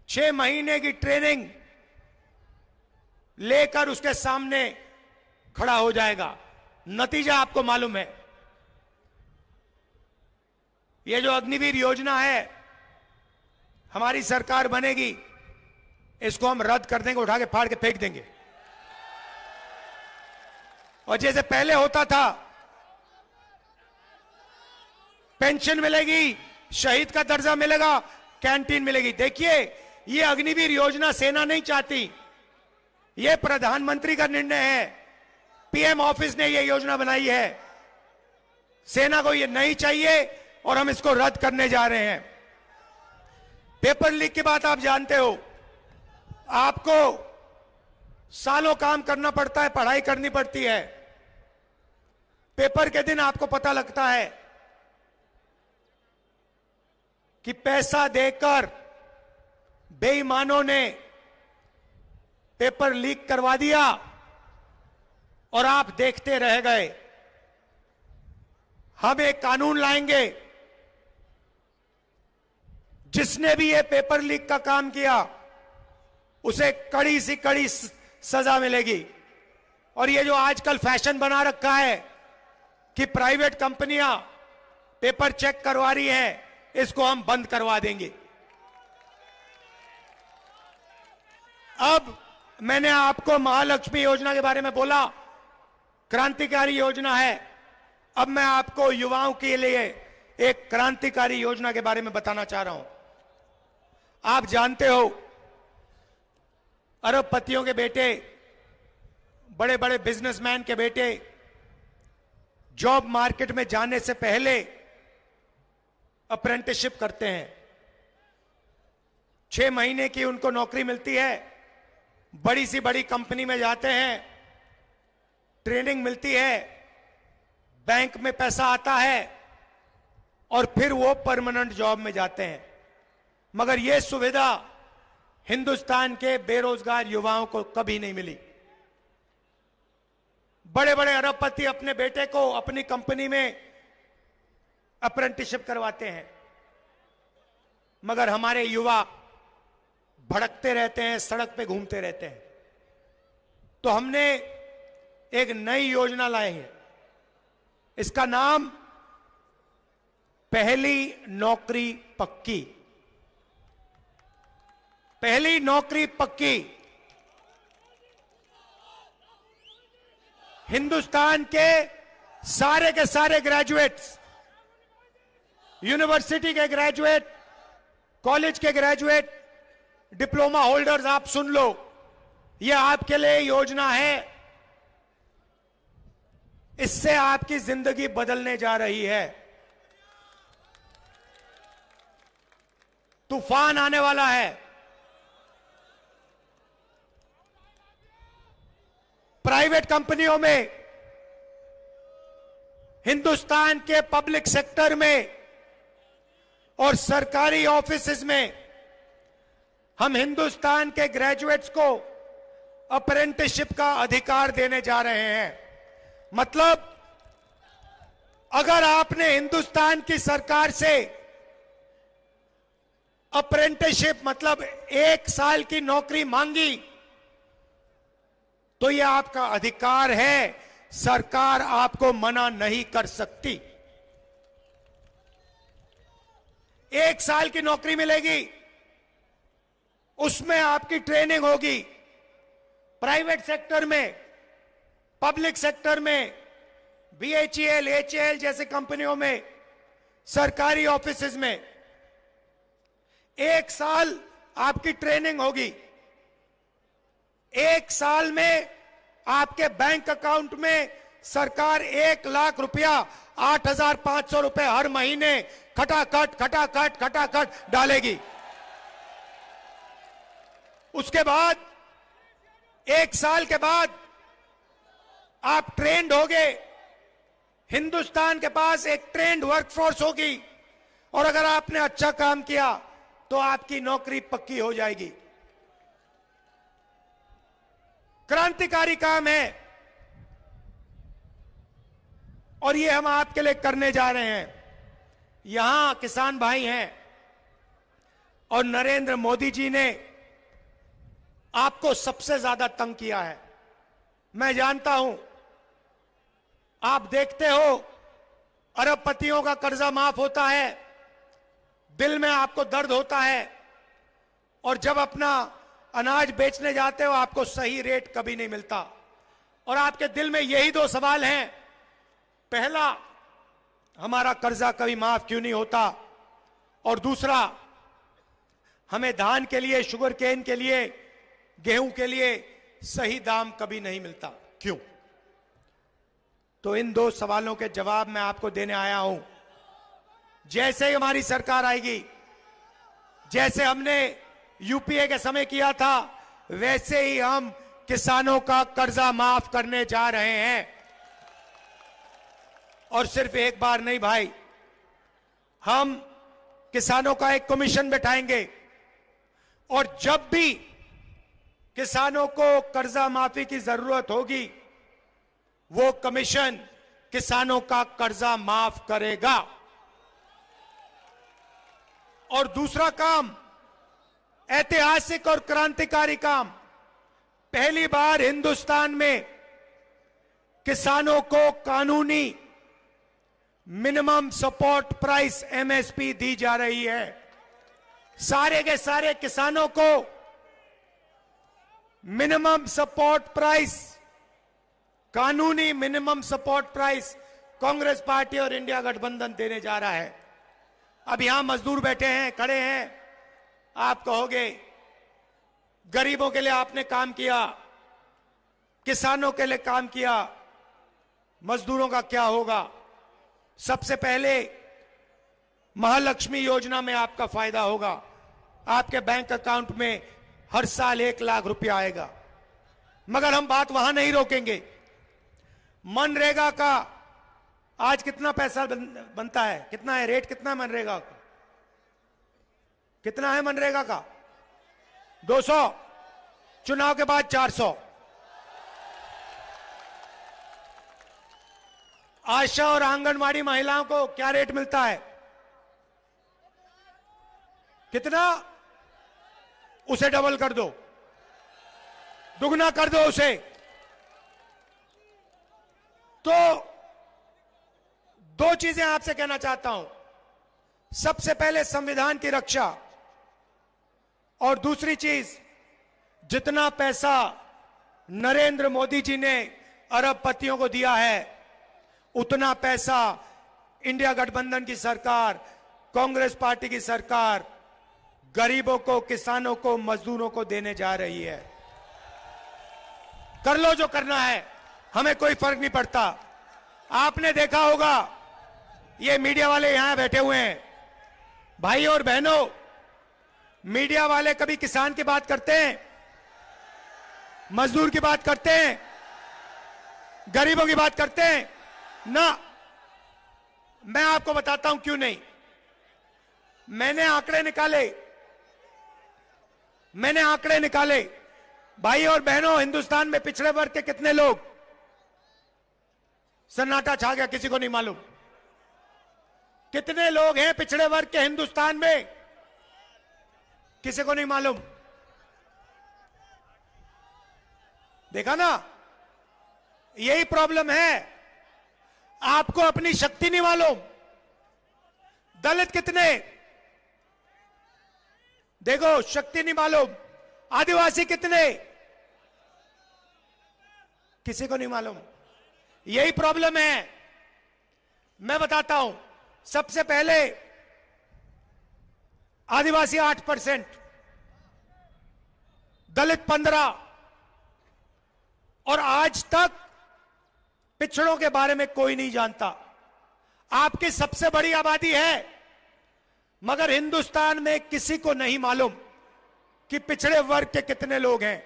6 महीने की ट्रेनिंग लेकर उसके सामने खड़ा हो जाएगा। नतीजा आपको मालूम है। ये जो अग्निवीर योजना है, हमारी सरकार बनेगी, इसको हम रद्द कर देंगे, उठा के फाड़ के फेंक देंगे। और जैसे पहले होता था, पेंशन मिलेगी, शहीद का दर्जा मिलेगा, कैंटीन मिलेगी। देखिए, ये अग्निवीर योजना सेना नहीं चाहती, ये प्रधानमंत्री का निर्णय है, पीएम ऑफिस ने ये योजना बनाई है। सेना को ये नहीं चाहिए और हम इसको रद्द करने जा रहे हैं। पेपर लीक की बात आप जानते हो, आपको सालों काम करना पड़ता है, पढ़ाई करनी पड़ती है, पेपर के दिन आपको पता लगता है कि पैसा देकर बेईमानों ने पेपर लीक करवा दिया और आप देखते रह गए। हम एक कानून लाएंगे, जिसने भी ये पेपर लीक का काम किया उसे कड़ी से कड़ी सजा मिलेगी। और ये जो आजकल फैशन बना रखा है कि प्राइवेट कंपनियां पेपर चेक करवा रही हैं, इसको हम बंद करवा देंगे। अब मैंने आपको महालक्ष्मी योजना के बारे में बोला, क्रांतिकारी योजना है। अब मैं आपको युवाओं के लिए एक क्रांतिकारी योजना के बारे में बताना चाह रहा हूं। आप जानते हो, अरबपतियों के बेटे, बड़े बड़े बिजनेसमैन के बेटे जॉब मार्केट में जाने से पहले अप्रेंटिसशिप करते हैं। 6 महीने की उनको नौकरी मिलती है, बड़ी सी बड़ी कंपनी में जाते हैं, ट्रेनिंग मिलती है, बैंक में पैसा आता है और फिर वो परमानेंट जॉब में जाते हैं। मगर ये सुविधा हिंदुस्तान के बेरोजगार युवाओं को कभी नहीं मिली। बड़े बड़े अरबपति अपने बेटे को अपनी कंपनी में अप्रेंटिसशिप करवाते हैं, मगर हमारे युवा भड़कते रहते हैं, सड़क पे घूमते रहते हैं। तो हमने एक नई योजना लाई है, इसका नाम पहली नौकरी पक्की, पहली नौकरी पक्की। हिंदुस्तान के सारे ग्रेजुएट्स, यूनिवर्सिटी के ग्रेजुएट, कॉलेज के ग्रेजुएट, डिप्लोमा होल्डर्स, आप सुन लो, यह आपके लिए योजना है। इससे आपकी जिंदगी बदलने जा रही है। तूफान आने वाला है। प्राइवेट कंपनियों में, हिंदुस्तान के पब्लिक सेक्टर में और सरकारी ऑफिसेज में हम हिंदुस्तान के ग्रेजुएट्स को अप्रेंटिसशिप का अधिकार देने जा रहे हैं। मतलब अगर आपने हिंदुस्तान की सरकार से अप्रेंटिसशिप मतलब 1 साल की नौकरी मांगी तो यह आपका अधिकार है, सरकार आपको मना नहीं कर सकती। 1 साल की नौकरी मिलेगी, उसमें आपकी ट्रेनिंग होगी। प्राइवेट सेक्टर में, पब्लिक सेक्टर में, BHEL, HAL जैसे कंपनियों में, सरकारी ऑफिसेज में 1 साल आपकी ट्रेनिंग होगी। 1 साल में आपके बैंक अकाउंट में सरकार 1 लाख रुपया, 8,500 रुपए हर महीने खटाखट डालेगी। उसके बाद 1 साल के बाद आप ट्रेंड होगे। हिंदुस्तान के पास एक ट्रेंड वर्कफोर्स होगी और अगर आपने अच्छा काम किया तो आपकी नौकरी पक्की हो जाएगी। क्रांतिकारी काम है और ये हम आपके लिए करने जा रहे हैं। यहां किसान भाई हैं और नरेंद्र मोदी जी ने आपको सबसे ज्यादा तंग किया है। मैं जानता हूं, आप देखते हो अरबपतियों का कर्जा माफ होता है, दिल में आपको दर्द होता है और जब अपना अनाज बेचने जाते हो आपको सही रेट कभी नहीं मिलता और आपके दिल में यही 2 सवाल हैं। पहला, हमारा कर्जा कभी माफ क्यों नहीं होता, और दूसरा, हमें धान के लिए, शुगर केन के लिए, गेहूं के लिए सही दाम कभी नहीं मिलता, क्यों? तो इन 2 सवालों के जवाब मैं आपको देने आया हूं। जैसे ही हमारी सरकार आएगी, जैसे हमने यूपीए के समय किया था, वैसे ही हम किसानों का कर्जा माफ करने जा रहे हैं। और सिर्फ एक बार नहीं भाई, हम किसानों का एक कमीशन बैठाएंगे और जब भी किसानों को कर्जा माफी की जरूरत होगी वो कमीशन किसानों का कर्जा माफ करेगा। और दूसरा काम, ऐतिहासिक और क्रांतिकारी काम, पहली बार हिंदुस्तान में किसानों को कानूनी मिनिमम सपोर्ट प्राइस MSP दी जा रही है। सारे के सारे किसानों को मिनिमम सपोर्ट प्राइस, कानूनी minimum support price Congress party और इंडिया गठबंधन देने जा रहा है। अब यहां मजदूर बैठे हैं, खड़े हैं, आप कहोगे गरीबों के लिए आपने काम किया, किसानों के लिए काम किया, मजदूरों का क्या होगा? सबसे पहले महालक्ष्मी योजना में आपका फायदा होगा। आपके बैंक अकाउंट में हर साल 1 लाख रुपया आएगा। मगर हम बात वहां नहीं रोकेंगे। मनरेगा का आज कितना पैसा बनता है? कितना है रेट? कितना है मनरेगा का? कितना है मनरेगा का? 200, चुनाव के बाद 400। आशा और आंगनवाड़ी महिलाओं को क्या रेट मिलता है? कितना? उसे डबल कर दो, दुगना कर दो उसे। तो 2 चीजें आपसे कहना चाहता हूं। सबसे पहले संविधान की रक्षा, और दूसरी चीज, जितना पैसा नरेंद्र मोदी जी ने अरबपतियों को दिया है, उतना पैसा इंडिया गठबंधन की सरकार, कांग्रेस पार्टी की सरकार गरीबों को, किसानों को, मजदूरों को देने जा रही है। कर लो जो करना है, हमें कोई फर्क नहीं पड़ता। आपने देखा होगा, ये मीडिया वाले यहां बैठे हुए हैं, भाई और बहनों, मीडिया वाले कभी किसान की बात करते हैं, मजदूर की बात करते हैं, गरीबों की बात करते हैं? ना। मैं आपको बताता हूं क्यों नहीं। मैंने आंकड़े निकाले, भाई और बहनों, हिंदुस्तान में पिछड़े वर्ग के कितने लोग? सन्नाटा छा गया, किसी को नहीं मालूम। कितने लोग हैं पिछड़े वर्ग के हिंदुस्तान में? किसी को नहीं मालूम। देखा ना, यही प्रॉब्लम है। आपको अपनी शक्ति नहीं मालूम। दलित कितने? देखो, शक्ति नहीं मालूम। आदिवासी कितने? किसी को नहीं मालूम। यही प्रॉब्लम है। मैं बताता हूं। सबसे पहले आदिवासी 8%, दलित 15%, और आज तक पिछड़ों के बारे में कोई नहीं जानता। आपकी सबसे बड़ी आबादी है, मगर हिंदुस्तान में किसी को नहीं मालूम कि पिछड़े वर्ग के कितने लोग हैं।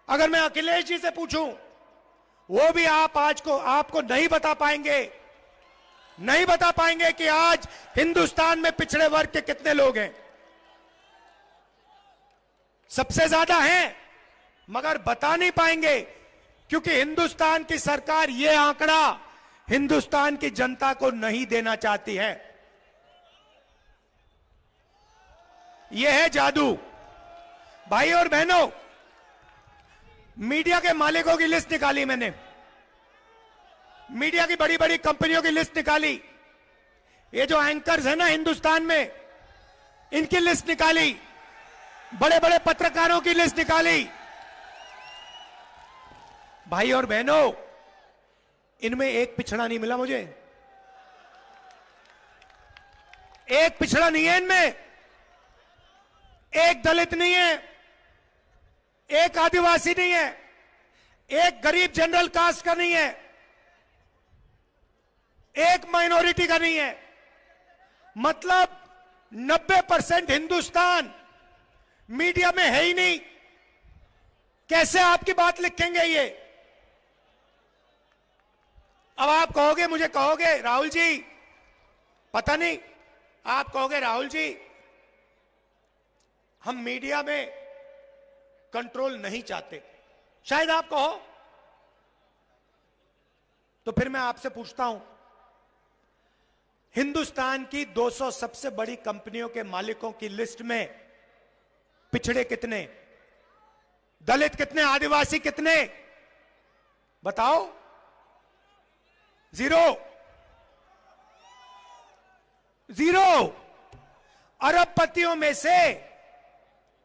अगर मैं अखिलेश जी से पूछूं, वो भी आपको नहीं बता पाएंगे कि आज हिंदुस्तान में पिछड़े वर्ग के कितने लोग हैं। सबसे ज्यादा हैं, मगर बता नहीं पाएंगे, क्योंकि हिंदुस्तान की सरकार यह आंकड़ा हिंदुस्तान की जनता को नहीं देना चाहती है। यह है जादू। भाई और बहनों, मीडिया के मालिकों की लिस्ट निकाली मैंने, मीडिया की बड़ी बड़ी कंपनियों की लिस्ट निकाली, ये जो एंकर्स है ना हिंदुस्तान में, इनकी लिस्ट निकाली, बड़े बड़े पत्रकारों की लिस्ट निकाली। भाई और बहनों, इनमें एक पिछड़ा नहीं मिला मुझे। एक पिछड़ा नहीं है इनमें, एक दलित नहीं है, एक आदिवासी नहीं है, एक गरीब जनरल कास्ट का नहीं है, एक माइनॉरिटी का नहीं है। मतलब 90% हिंदुस्तान मीडिया में है ही नहीं। कैसे आपकी बात लिखेंगे ये? अब आप कहोगे, मुझे कहोगे राहुल जी, पता नहीं, आप कहोगे राहुल जी हम मीडिया में कंट्रोल नहीं चाहते, शायद आप कहो। तो फिर मैं आपसे पूछता हूं, हिंदुस्तान की 200 सबसे बड़ी कंपनियों के मालिकों की लिस्ट में पिछड़े कितने, दलित कितने, आदिवासी कितने? बताओ। जीरो। अरबपतियों में से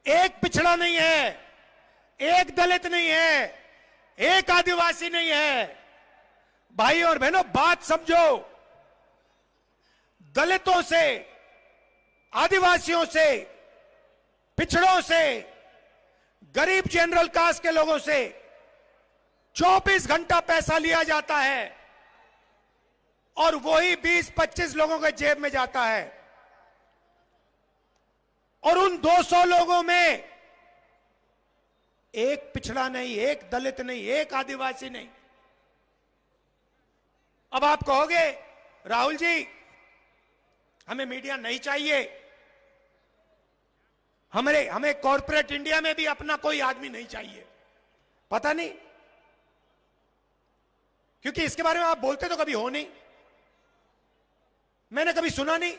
एक पिछड़ा नहीं है, एक दलित नहीं है, एक आदिवासी नहीं है। भाई और बहनों, बात समझो। दलितों से, आदिवासियों से, पिछड़ों से, गरीब जनरल कास्ट के लोगों से 24 घंटा पैसा लिया जाता है और वही 20-25 लोगों के जेब में जाता है। और उन 200 लोगों में एक पिछड़ा नहीं, एक दलित नहीं, एक आदिवासी नहीं। अब आप कहोगे राहुल जी हमें मीडिया नहीं चाहिए, हमें कॉर्पोरेट इंडिया में भी अपना कोई आदमी नहीं चाहिए। पता नहीं, क्योंकि इसके बारे में आप बोलते तो कभी हो नहीं, मैंने कभी सुना नहीं।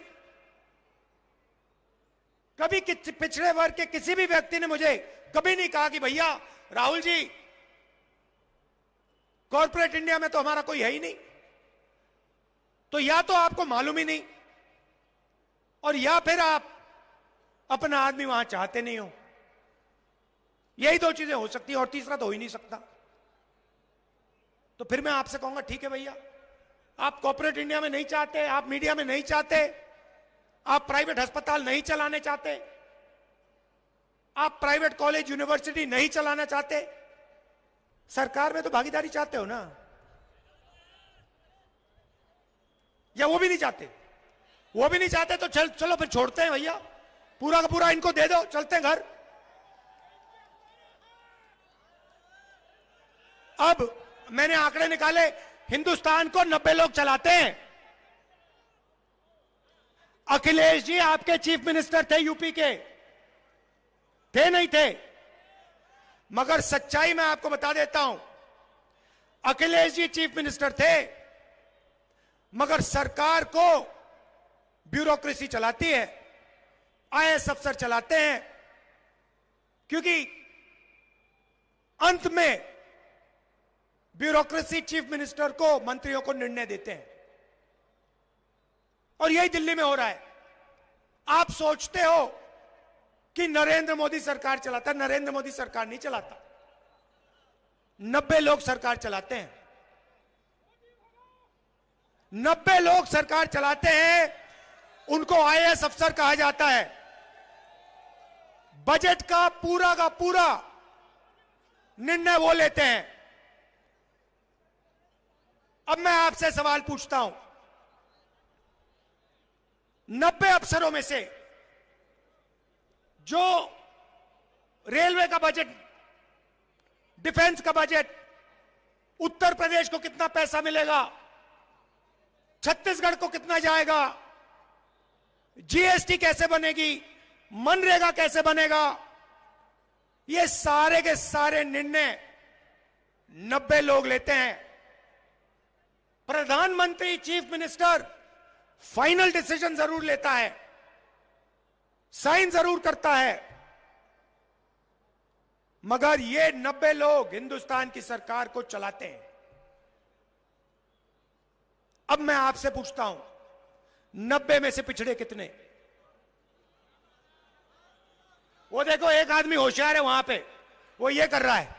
कभी पिछड़े वर्ग के किसी भी व्यक्ति ने मुझे कभी नहीं कहा कि भैया राहुल जी कॉर्पोरेट इंडिया में तो हमारा कोई है ही नहीं। तो या तो आपको मालूम ही नहीं, और या फिर आप अपना आदमी वहां चाहते नहीं हो। यही दो चीजें हो सकती हैं और तीसरा तो हो ही नहीं सकता। तो फिर मैं आपसे कहूंगा ठीक है भैया, आप कॉर्पोरेट इंडिया में नहीं चाहते, आप मीडिया में नहीं चाहते, आप प्राइवेट अस्पताल नहीं चलाने चाहते, आप प्राइवेट कॉलेज यूनिवर्सिटी नहीं चलाना चाहते, सरकार में तो भागीदारी चाहते हो ना, या वो भी नहीं चाहते? वो भी नहीं चाहते तो चलो फिर छोड़ते हैं भैया, पूरा का पूरा इनको दे दो, चलते हैं घर। अब मैंने आंकड़े निकाले, हिंदुस्तान को 90 लोग चलाते हैं। अखिलेश जी आपके चीफ मिनिस्टर थे यूपी के, थे नहीं थे? मगर सच्चाई मैं आपको बता देता हूं, अखिलेश जी चीफ मिनिस्टर थे, मगर सरकार को ब्यूरोक्रेसी चलाती है, आईएएस अफसर चलाते हैं, क्योंकि अंत में ब्यूरोक्रेसी चीफ मिनिस्टर को, मंत्रियों को निर्णय देते हैं। और यही दिल्ली में हो रहा है। आप सोचते हो कि नरेंद्र मोदी सरकार चलाता है, नरेंद्र मोदी सरकार नहीं चलाता, 90 लोग सरकार चलाते हैं। 90 लोग सरकार चलाते हैं, उनको आईएएस अफसर कहा जाता है। बजट का पूरा निर्णय वो लेते हैं। अब मैं आपसे सवाल पूछता हूं, 90 अफसरों में से जो रेलवे का बजट, डिफेंस का बजट, उत्तर प्रदेश को कितना पैसा मिलेगा, छत्तीसगढ़ को कितना जाएगा, जीएसटी कैसे बनेगी, मनरेगा कैसे बनेगा, ये सारे के सारे निर्णय 90 लोग लेते हैं। प्रधानमंत्री, चीफ मिनिस्टर फाइनल डिसीजन जरूर लेता है, साइन जरूर करता है, मगर ये 90 लोग हिंदुस्तान की सरकार को चलाते हैं। अब मैं आपसे पूछता हूं, 90 में से पिछड़े कितने? वो देखो एक आदमी होशियार है वहां पे, वो ये कर रहा है।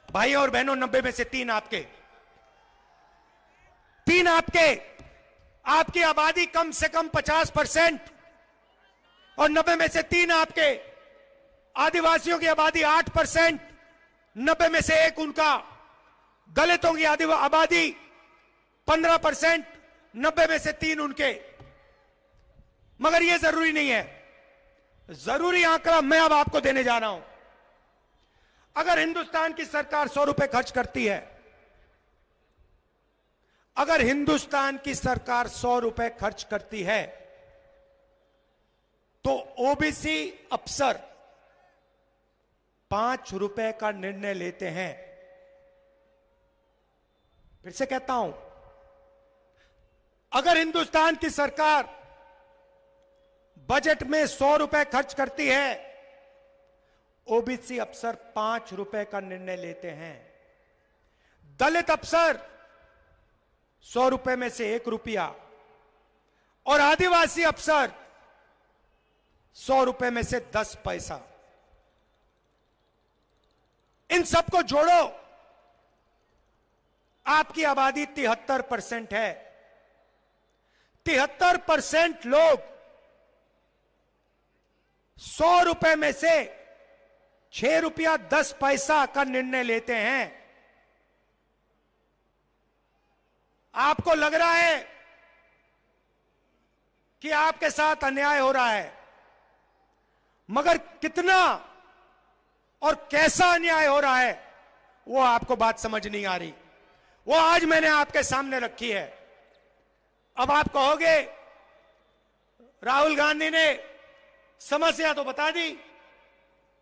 भाई और बहनों, 90 में से 3 आपके, 3 आपके, आपकी आबादी कम से कम 50%, और 90 में से 3 आपके, आदिवासियों की आबादी 8%, 90 में से 1 उनका, दलितों की आबादी 15%, 90 में से 3 उनके। मगर यह जरूरी नहीं है, जरूरी आंकड़ा मैं अब आपको देने जा रहा हूं। अगर हिंदुस्तान की सरकार 100 रुपए खर्च करती है, अगर हिंदुस्तान की सरकार 100 रुपए खर्च करती है, तो ओबीसी अफसर 5 रुपए का निर्णय लेते हैं। फिर से कहता हूं, अगर हिंदुस्तान की सरकार बजट में 100 रुपए खर्च करती है, ओबीसी अफसर 5 रुपए का निर्णय लेते हैं। दलित अफसर 100 रुपए में से 1 रुपया, और आदिवासी अफसर 100 रुपए में से 10 पैसा। इन सबको जोड़ो, आपकी आबादी 73% है। 73% लोग 100 रुपए में से 6 रुपया 10 पैसा का निर्णय लेते हैं। आपको लग रहा है कि आपके साथ अन्याय हो रहा है, मगर कितना और कैसा अन्याय हो रहा है वो आपको बात समझ नहीं आ रही। वो आज मैंने आपके सामने रखी है। अब आप कहोगे राहुल गांधी ने समस्या तो बता दी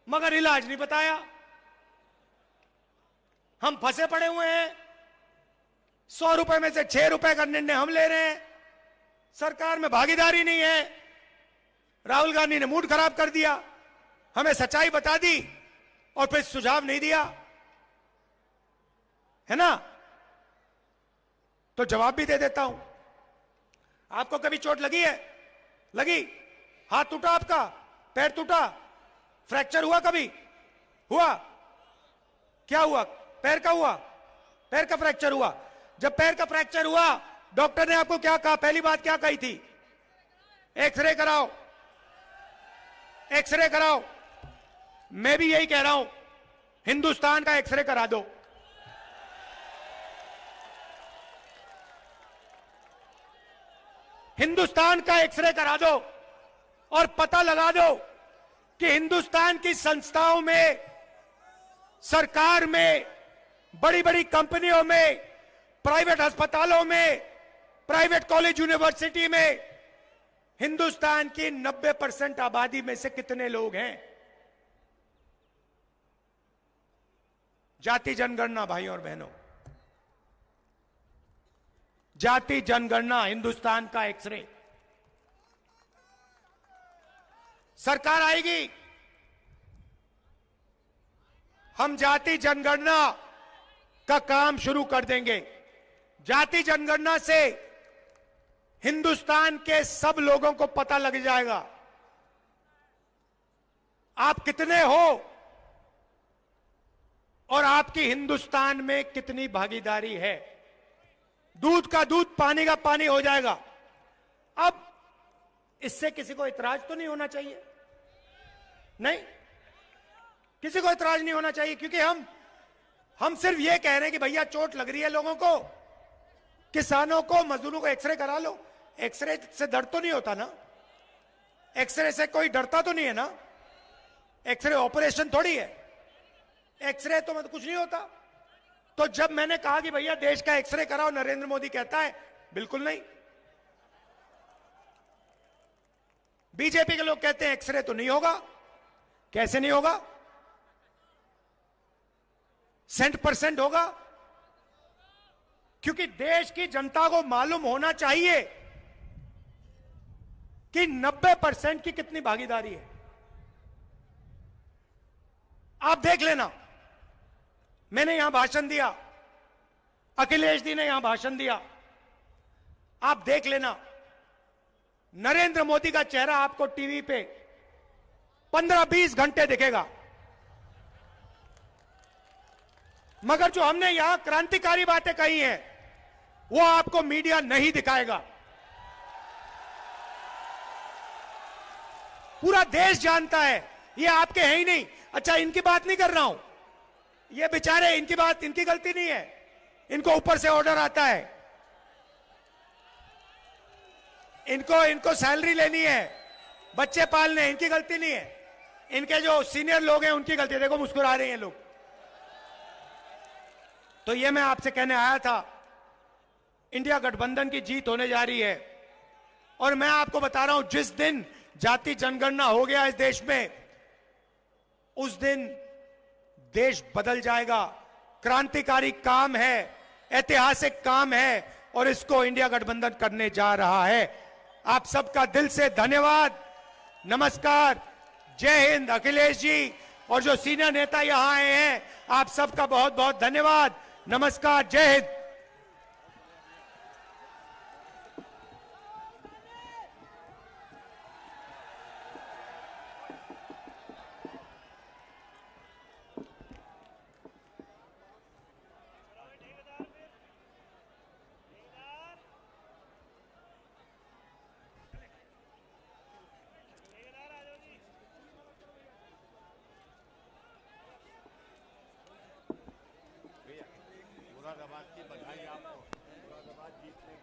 मगर इलाज नहीं बताया, हम फंसे पड़े हुए हैं, 100 रुपए में से 6 रुपए का निर्णय हम ले रहे हैं, सरकार में भागीदारी नहीं है। राहुल गांधी ने मूड खराब कर दिया, हमें सच्चाई बता दी और फिर सुझाव नहीं दिया, है ना? तो जवाब भी दे देता हूं। आपको कभी चोट लगी है? लगी? हाथ टूटा आपका? पैर टूटा? फ्रैक्चर हुआ कभी? हुआ? क्या हुआ? पैर का हुआ? पैर का फ्रैक्चर हुआ। जब पैर का फ्रैक्चर हुआ, डॉक्टर ने आपको क्या कहा? पहली बात क्या कही थी? एक्सरे कराओ, एक्सरे कराओ। मैं भी यही कह रहा हूं, हिंदुस्तान का एक्सरे करा दो। हिंदुस्तान का एक्सरे करा दो और पता लगा दो कि हिंदुस्तान की संस्थाओं में, सरकार में, बड़ी बड़ी कंपनियों में, प्राइवेट अस्पतालों में, प्राइवेट कॉलेज यूनिवर्सिटी में हिंदुस्तान की 90% आबादी में से कितने लोग हैं? जाति जनगणना भाइयों और बहनों, जाति जनगणना, हिंदुस्तान का एक्सरे। सरकार आएगी, हम जाति जनगणना का काम शुरू कर देंगे। जाति जनगणना से हिंदुस्तान के सब लोगों को पता लग जाएगा आप कितने हो और आपकी हिंदुस्तान में कितनी भागीदारी है। दूध का दूध, पानी का पानी हो जाएगा। अब इससे किसी को इतराज तो नहीं होना चाहिए? नहीं, किसी को इतराज नहीं होना चाहिए, क्योंकि हम सिर्फ ये कह रहे हैं कि भैया चोट लग रही है लोगों को, किसानों को, मजदूरों को, एक्सरे करा लो। एक्सरे से दर्द तो नहीं होता ना? एक्सरे से कोई डरता तो नहीं है ना? एक्सरे ऑपरेशन थोड़ी है। एक्सरे तो मतलब कुछ नहीं होता। तो जब मैंने कहा कि भैया देश का एक्सरे कराओ, नरेंद्र मोदी कहता है बिल्कुल नहीं। बीजेपी के लोग कहते हैं एक्सरे तो नहीं होगा। कैसे नहीं होगा? 100% होगा, क्योंकि देश की जनता को मालूम होना चाहिए कि 90% की कितनी भागीदारी है। आप देख लेना, मैंने यहां भाषण दिया, अखिलेश जी ने यहां भाषण दिया, आप देख लेना, नरेंद्र मोदी का चेहरा आपको टीवी पे 15-20 घंटे दिखेगा। मगर जो हमने यहां क्रांतिकारी बातें कही हैं, वो आपको मीडिया नहीं दिखाएगा। पूरा देश जानता है, ये आपके हैं ही नहीं। अच्छा, इनकी बात नहीं कर रहा हूं, ये बेचारे, इनकी बात, इनकी गलती नहीं है, इनको ऊपर से ऑर्डर आता है, इनको सैलरी लेनी है, बच्चे पालने हैं, इनकी गलती नहीं है। इनके जो सीनियर लोग हैं उनकी गलती है। देखो मुस्कुरा रहे हैं लोग। तो ये मैं आपसे कहने आया था, इंडिया गठबंधन की जीत होने जा रही है। और मैं आपको बता रहा हूं, जिस दिन जाति जनगणना हो गया इस देश में, उस दिन देश बदल जाएगा। क्रांतिकारी काम है, ऐतिहासिक काम है, और इसको इंडिया गठबंधन करने जा रहा है। आप सबका दिल से धन्यवाद, नमस्कार, जय हिंद। अखिलेश जी और जो सीनियर नेता यहां आए हैं, आप सबका बहुत बहुत धन्यवाद, नमस्कार, जय हिंद। मुरादाबाद की बधाई आपको, मुरादाबाद जीतने